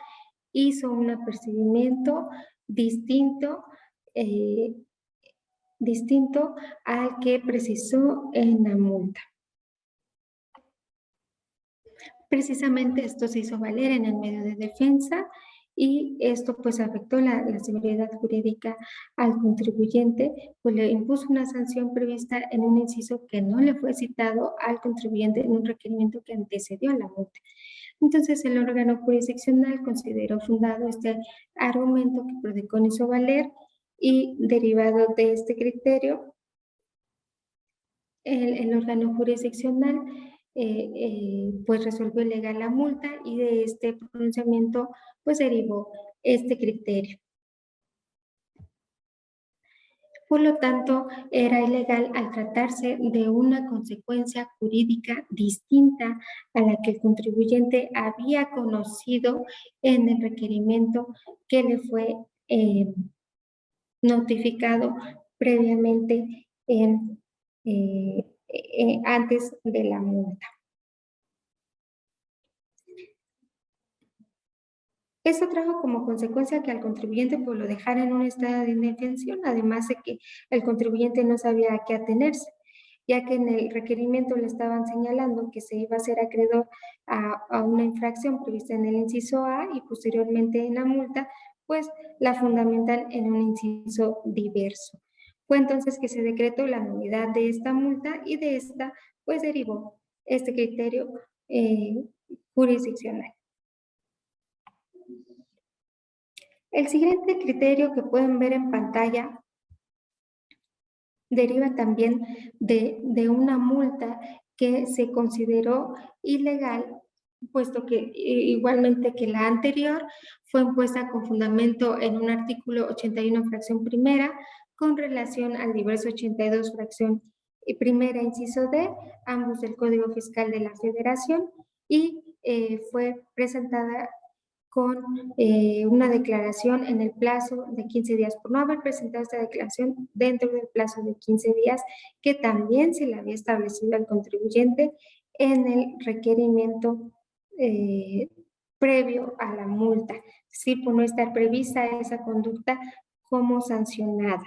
hizo un apercibimiento distinto distinto al que precisó en la multa. Precisamente esto se hizo valer en el medio de defensa y esto pues afectó la seguridad jurídica al contribuyente, pues le impuso una sanción prevista en un inciso que no le fue citado al contribuyente en un requerimiento que antecedió a la multa. Entonces el órgano jurisdiccional consideró fundado este argumento que Prodecon hizo valer y derivado de este criterio, el órgano jurisdiccional pues resolvió legal la multa y de este pronunciamiento pues derivó este criterio. Por lo tanto, era ilegal al tratarse de una consecuencia jurídica distinta a la que el contribuyente había conocido en el requerimiento que le fue notificado previamente antes de la multa. Eso trajo como consecuencia que al contribuyente pues, lo dejara en un estado de indefensión, además de que el contribuyente no sabía a qué atenerse, ya que en el requerimiento le estaban señalando que se iba a ser acreedor a una infracción prevista en el inciso A y posteriormente en la multa, pues la fundamentan en un inciso diverso. Fue entonces que se decretó la nulidad de esta multa y de esta pues derivó este criterio jurisdiccional. El siguiente criterio que pueden ver en pantalla deriva también de una multa que se consideró ilegal, puesto que igualmente que la anterior fue impuesta con fundamento en un artículo 81 fracción primera con relación al diverso 82 fracción primera inciso D, ambos del Código Fiscal de la Federación, y fue presentada con una declaración en el plazo de 15 días, por no haber presentado esta declaración dentro del plazo de 15 días, que también se le había establecido al contribuyente en el requerimiento previo a la multa, sí, por no estar prevista esa conducta como sancionada.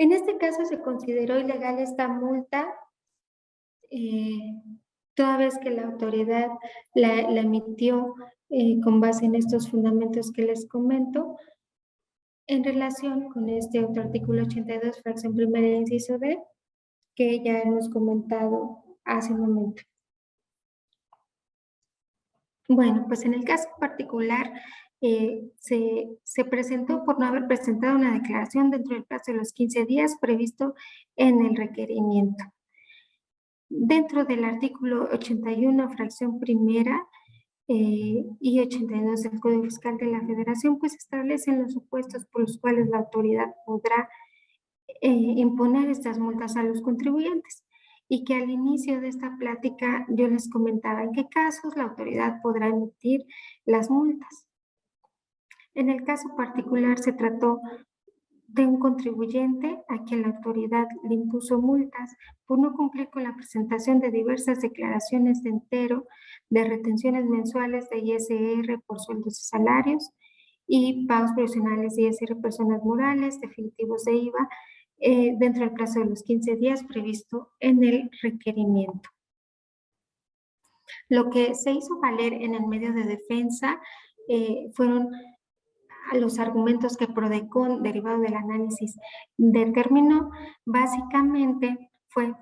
En este caso se consideró ilegal esta multa toda vez que la autoridad la emitió con base en estos fundamentos que les comento, en relación con este otro artículo 82, fracción primera, inciso D, que ya hemos comentado hace un momento. Bueno, pues en el caso particular se presentó por no haber presentado una declaración dentro del plazo de los 15 días previsto en el requerimiento. Dentro del artículo 81, fracción primera, y 82 del Código Fiscal de la Federación, pues establecen los supuestos por los cuales la autoridad podrá imponer estas multas a los contribuyentes y que al inicio de esta plática yo les comentaba en qué casos la autoridad podrá emitir las multas. En el caso particular se trató de un contribuyente a quien la autoridad le impuso multas por no cumplir con la presentación de diversas declaraciones de entero, de retenciones mensuales de ISR por sueldos y salarios y pagos provisionales de ISR personas morales, definitivos de IVA, dentro del plazo de los 15 días previsto en el requerimiento. Lo que se hizo valer en el medio de defensa fueron los argumentos que Prodecon, derivado del análisis, determinó, básicamente fue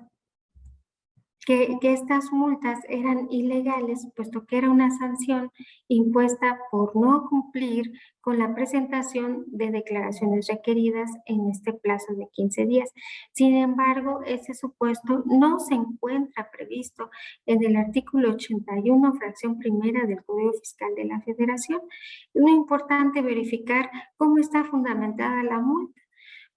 que estas multas eran ilegales, puesto que era una sanción impuesta por no cumplir con la presentación de declaraciones requeridas en este plazo de 15 días. Sin embargo, ese supuesto no se encuentra previsto en el artículo 81, fracción primera del Código Fiscal de la Federación. Es muy importante verificar cómo está fundamentada la multa,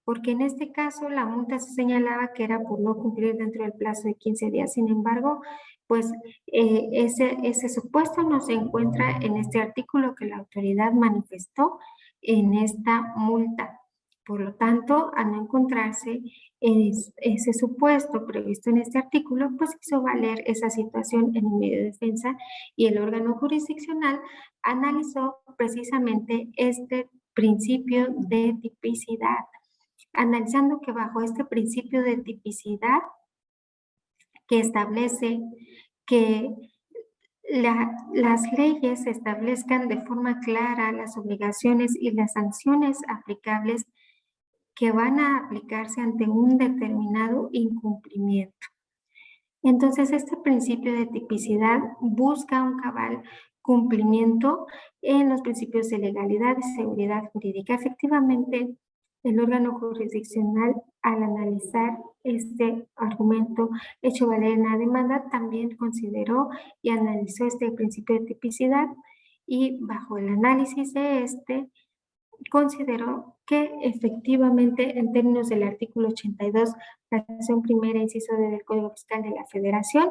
porque en este caso la multa se señalaba que era por no cumplir dentro del plazo de 15 días. Sin embargo, pues ese supuesto no se encuentra en este artículo que la autoridad manifestó en esta multa. Por lo tanto, al no encontrarse ese supuesto previsto en este artículo, pues hizo valer esa situación en el medio de defensa y el órgano jurisdiccional analizó precisamente este principio de tipicidad, analizando que bajo este principio de tipicidad que establece que las leyes establezcan de forma clara las obligaciones y las sanciones aplicables que van a aplicarse ante un determinado incumplimiento. Entonces, este principio de tipicidad busca un cabal cumplimiento en los principios de legalidad y seguridad jurídica. Efectivamente, el órgano jurisdiccional, al analizar este argumento hecho valer en la demanda, también consideró y analizó este principio de tipicidad y bajo el análisis de este, consideró que efectivamente en términos del artículo 82, fracción primera, inciso D del Código Fiscal de la Federación,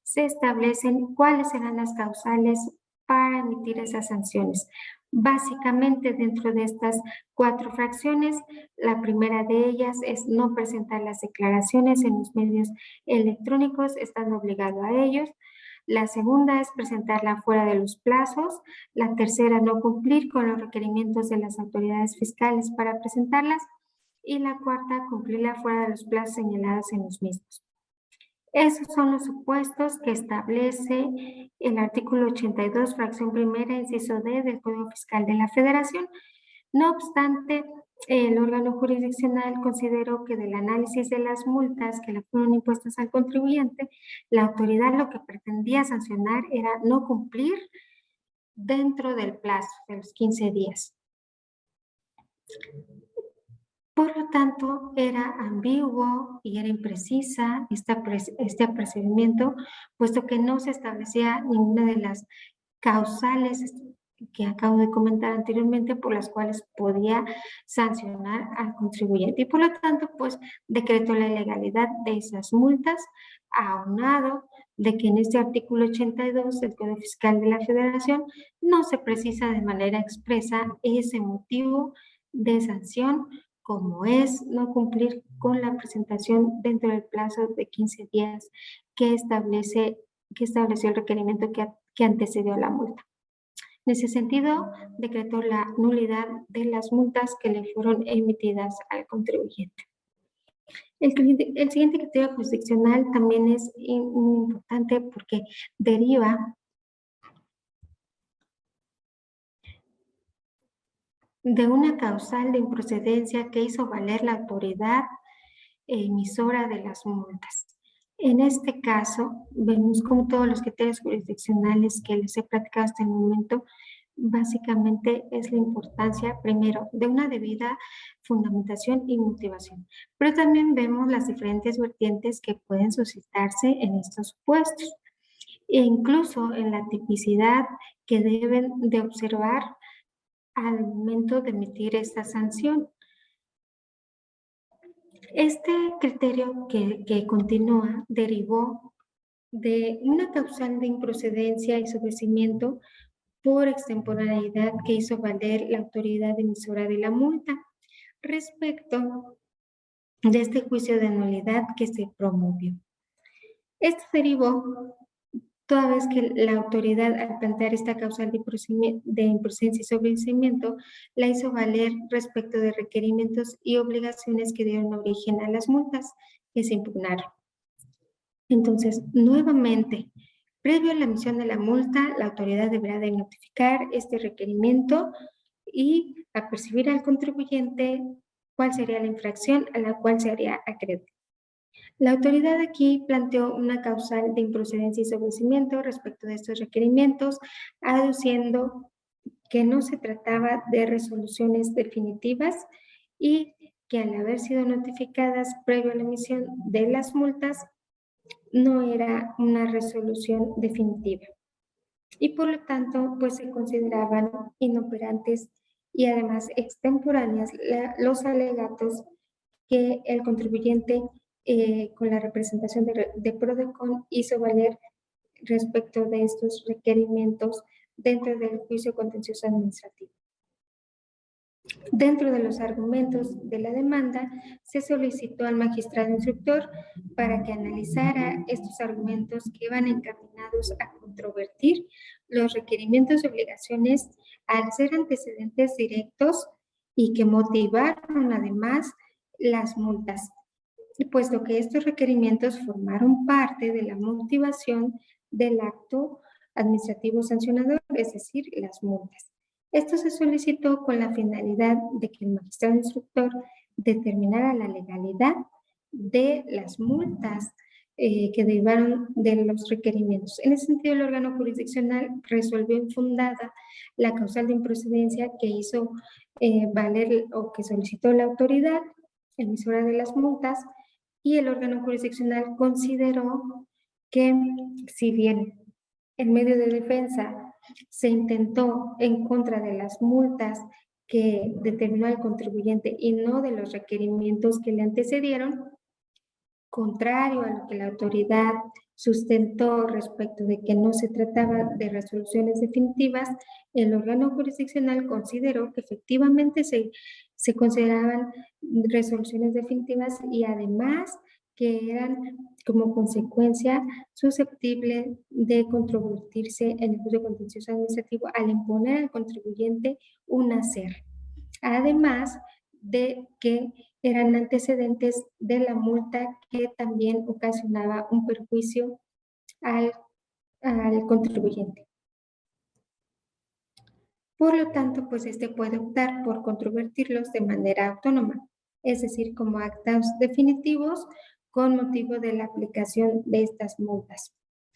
se establecen cuáles serán las causales para emitir esas sanciones. Básicamente, dentro de estas 4 fracciones, la primera de ellas es no presentar las declaraciones en los medios electrónicos, estando obligado a ellos. La segunda es presentarla fuera de los plazos. La tercera, no cumplir con los requerimientos de las autoridades fiscales para presentarlas. Y la cuarta, cumplirla fuera de los plazos señalados en los mismos. Esos son los supuestos que establece el artículo 82, fracción primera, inciso D del Código Fiscal de la Federación. No obstante, el órgano jurisdiccional consideró que del análisis de las multas que le fueron impuestas al contribuyente, la autoridad lo que pretendía sancionar era no cumplir dentro del plazo de los 15 días. Por lo tanto, era ambiguo y era imprecisa este procedimiento, puesto que no se establecía ninguna de las causales que acabo de comentar anteriormente por las cuales podía sancionar al contribuyente. Y por lo tanto, pues decretó la ilegalidad de esas multas, aunado de que en este artículo 82 del Código Fiscal de la Federación no se precisa de manera expresa ese motivo de sanción, como es no cumplir con la presentación dentro del plazo de 15 días que estableció el requerimiento que antecedió a la multa. En ese sentido, decretó la nulidad de las multas que le fueron emitidas al contribuyente. El siguiente criterio jurisdiccional también es muy importante porque deriva de una causal de improcedencia que hizo valer la autoridad emisora de las multas. En este caso, vemos como todos los criterios jurisdiccionales que les he platicado hasta el momento, básicamente es la importancia, primero, de una debida fundamentación y motivación. Pero también vemos las diferentes vertientes que pueden suscitarse en estos supuestos, e incluso en la tipicidad que deben de observar al momento de emitir esta sanción. Este criterio que continúa derivó de una causal de improcedencia y sobrecimiento por extemporaneidad que hizo valer la autoridad emisora de la multa respecto de este juicio de nulidad que se promovió. Esto derivó toda vez que la autoridad, al plantear esta causal de improcedencia y sobreseimiento, la hizo valer respecto de requerimientos y obligaciones que dieron origen a las multas que se impugnaron. Entonces, nuevamente, previo a la emisión de la multa, la autoridad deberá de notificar este requerimiento y apercibir al contribuyente cuál sería la infracción a la cual se haría acreedor. La autoridad aquí planteó una causal de improcedencia y sobrecimiento respecto de estos requerimientos, aduciendo que no se trataba de resoluciones definitivas y que al haber sido notificadas previo a la emisión de las multas, no era una resolución definitiva. Y por lo tanto, pues se consideraban inoperantes y además extemporáneas los alegatos que el contribuyente con la representación de Prodecon hizo valer respecto de estos requerimientos dentro del juicio contencioso administrativo. Dentro de los argumentos de la demanda, se solicitó al magistrado instructor para que analizara estos argumentos que iban encaminados a controvertir los requerimientos y obligaciones al ser antecedentes directos y que motivaron además las multas, puesto que estos requerimientos formaron parte de la motivación del acto administrativo sancionador, es decir, las multas. Esto se solicitó con la finalidad de que el magistrado instructor determinara la legalidad de las multas que derivaron de los requerimientos. En ese sentido, el órgano jurisdiccional resolvió infundada la causal de improcedencia que hizo valer o que solicitó la autoridad emisora de las multas, y el órgano jurisdiccional consideró que si bien en medio de defensa se intentó en contra de las multas que determinó el contribuyente y no de los requerimientos que le antecedieron, contrario a lo que la autoridad sustentó respecto de que no se trataba de resoluciones definitivas, el órgano jurisdiccional consideró que efectivamente se consideraban resoluciones definitivas y además que eran como consecuencia susceptible de controvertirse en el juicio contencioso administrativo al imponer al contribuyente un hacer. Además de que eran antecedentes de la multa que también ocasionaba un perjuicio al contribuyente. Por lo tanto, pues este puede optar por controvertirlos de manera autónoma, es decir, como actos definitivos con motivo de la aplicación de estas multas.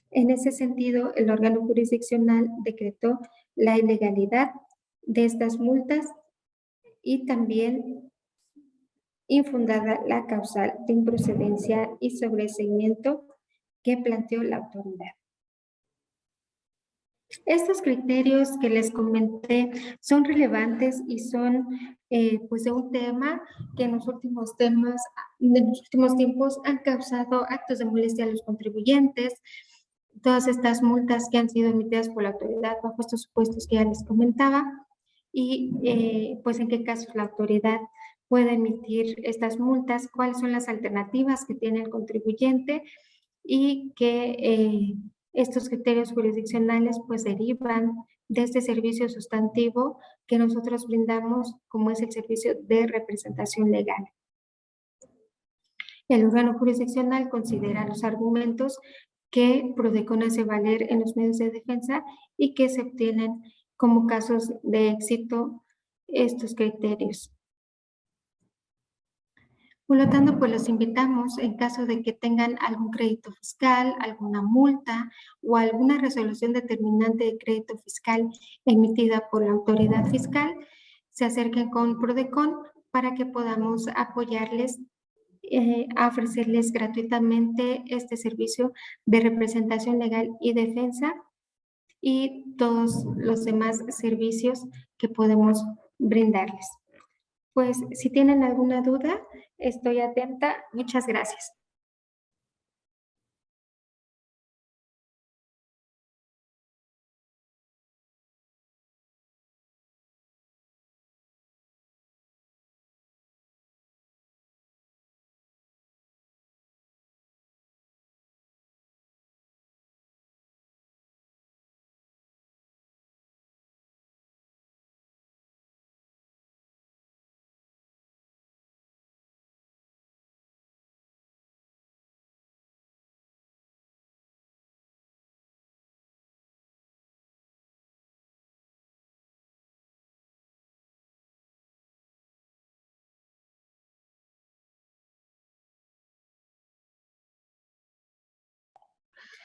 En ese sentido, el órgano jurisdiccional decretó la ilegalidad de estas multas y también infundada la causal de improcedencia y sobreseimiento que planteó la autoridad. Estos criterios que les comenté son relevantes y son pues de un tema que en los últimos tiempos han causado actos de molestia a los contribuyentes. Todas estas multas que han sido emitidas por la autoridad bajo estos supuestos que ya les comentaba y pues en qué casos la autoridad puede emitir estas multas, cuáles son las alternativas que tiene el contribuyente y que estos criterios jurisdiccionales pues derivan de este servicio sustantivo que nosotros brindamos como es el servicio de representación legal. El órgano jurisdiccional considera los argumentos que PRODECON hace valer en los medios de defensa y que se obtienen como casos de éxito estos criterios. Por lo tanto, pues los invitamos en caso de que tengan algún crédito fiscal, alguna multa o alguna resolución determinante de crédito fiscal emitida por la autoridad fiscal, se acerquen con PRODECON para que podamos apoyarles a ofrecerles gratuitamente este servicio de representación legal y defensa y todos los demás servicios que podemos brindarles. Pues si tienen alguna duda, estoy atenta. Muchas gracias.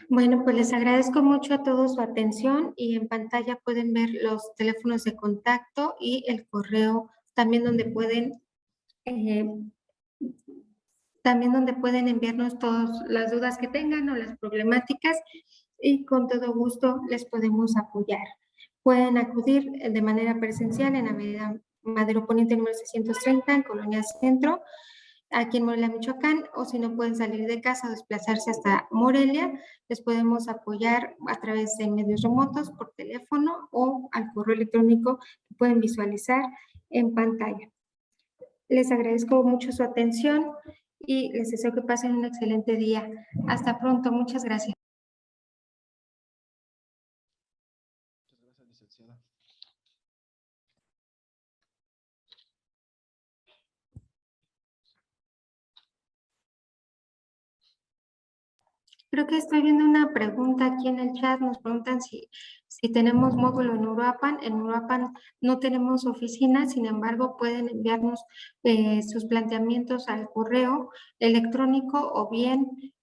Bueno, pues les agradezco mucho a todos su atención y en pantalla pueden ver los teléfonos de contacto y el correo también eh, donde pueden enviarnos todas las dudas que tengan o las problemáticas y con todo gusto les podemos apoyar. Pueden acudir de manera presencial en Avenida Madero Poniente número 630 en Colonia Centro, aquí en Morelia, Michoacán, o si no pueden salir de casa o desplazarse hasta Morelia, les podemos apoyar a través de medios remotos, por teléfono o al correo electrónico que pueden visualizar en pantalla. Les agradezco mucho su atención y les deseo que pasen un excelente día. Hasta pronto. Muchas gracias. Muchas gracias, licenciada. Creo que estoy viendo una pregunta aquí en el chat. Nos preguntan si tenemos módulo en Uruapan. En Uruapan no tenemos oficina, sin embargo, pueden enviarnos sus planteamientos al correo electrónico o bien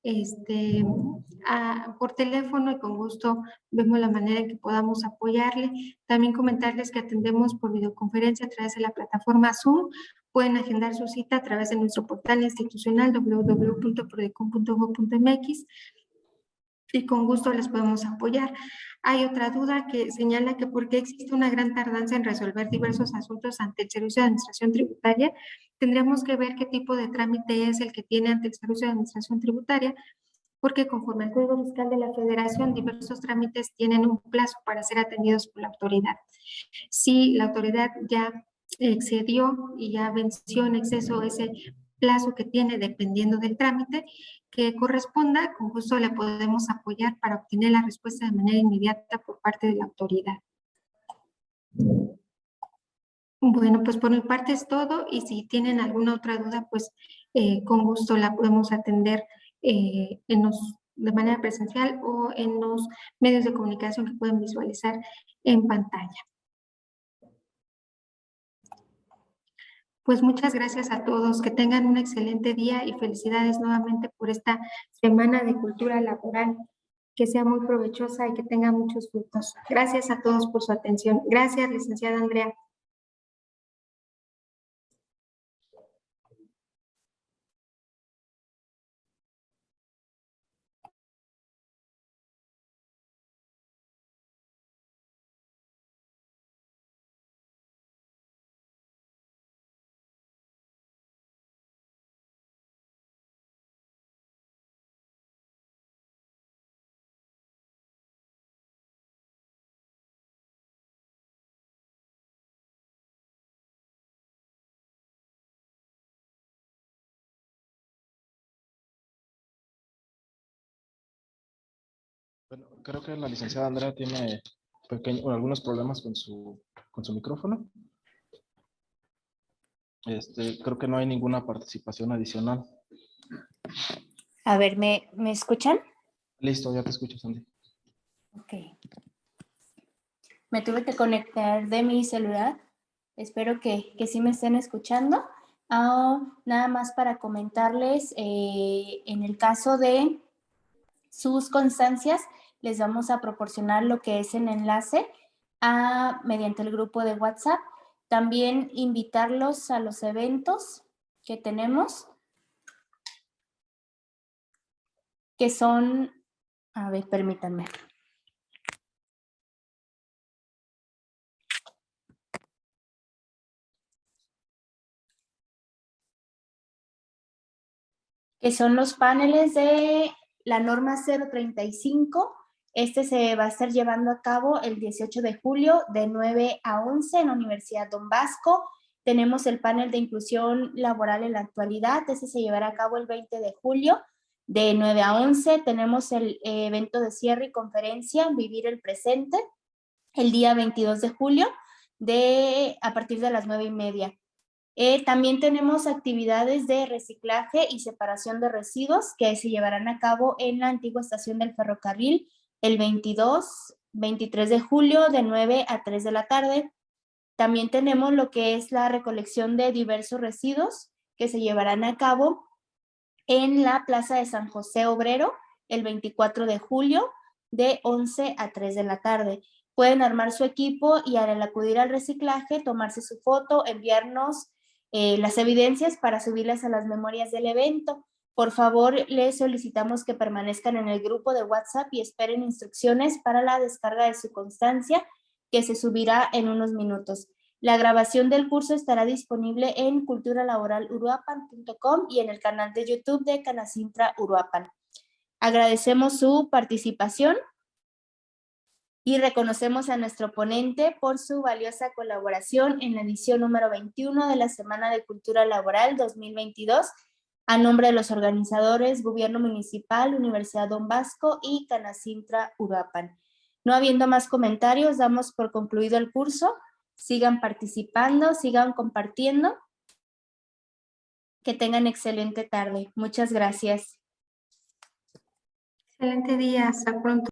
por teléfono y con gusto vemos la manera en que podamos apoyarle. También comentarles que atendemos por videoconferencia a través de la plataforma Zoom. Pueden agendar su cita a través de nuestro portal institucional www.prodecon.gov.mx y con gusto les podemos apoyar. Hay otra duda que señala que por qué existe una gran tardanza en resolver diversos asuntos ante el Servicio de Administración Tributaria. Tendríamos que ver qué tipo de trámite es el que tiene ante el Servicio de Administración Tributaria porque conforme al Código Fiscal de la Federación, diversos trámites tienen un plazo para ser atendidos por la autoridad. Si la autoridad ya excedió y ya venció en exceso ese plazo que tiene dependiendo del trámite que corresponda, con gusto le podemos apoyar para obtener la respuesta de manera inmediata por parte de la autoridad. Bueno, pues por mi parte es todo y si tienen alguna otra duda, pues con gusto la podemos atender de manera presencial o en los medios de comunicación que pueden visualizar en pantalla. Pues muchas gracias a todos, que tengan un excelente día y felicidades nuevamente por esta Semana de Cultura Laboral, que sea muy provechosa y que tenga muchos frutos. Gracias a todos por su atención. Gracias, licenciada Andrea. Bueno, creo que la licenciada Andrea tiene algunos problemas con su micrófono. Creo que no hay ninguna participación adicional. A ver, ¿me escuchan? Listo, ya te escucho, Sandy. Ok. Me tuve que conectar de mi celular. Espero que sí me estén escuchando. Nada más para comentarles, en el caso de sus constancias, les vamos a proporcionar lo que es el enlace mediante el grupo de WhatsApp. También invitarlos a los eventos que tenemos, que son, a ver, permítanme. Que son los paneles de la norma 035. Se va a estar llevando a cabo el 18 de julio de 9 a 11 en la Universidad Don Bosco. Tenemos el panel de inclusión laboral en la actualidad. Se llevará a cabo el 20 de julio de 9 a 11. Tenemos el evento de cierre y conferencia Vivir el Presente el día 22 de julio a partir de las 9:30. También tenemos actividades de reciclaje y separación de residuos que se llevarán a cabo en la antigua estación del ferrocarril el 23 de julio de 9 a 3 de la tarde. También tenemos lo que es la recolección de diversos residuos que se llevarán a cabo en la Plaza de San José Obrero el 24 de julio de 11 a 3 de la tarde. Pueden armar su equipo y al acudir al reciclaje, tomarse su foto, enviarnos las evidencias para subirlas a las memorias del evento. Por favor, les solicitamos que permanezcan en el grupo de WhatsApp y esperen instrucciones para la descarga de su constancia, que se subirá en unos minutos. La grabación del curso estará disponible en culturalaboraluruapan.com y en el canal de YouTube de Canacintra Uruapan. Agradecemos su participación y reconocemos a nuestro ponente por su valiosa colaboración en la edición número 21 de la Semana de Cultura Laboral 2022, a nombre de los organizadores, Gobierno Municipal, Universidad Don Bosco y Canacintra Uruapan. No habiendo más comentarios, damos por concluido el curso. Sigan participando, sigan compartiendo. Que tengan excelente tarde. Muchas gracias. Excelente día, hasta pronto.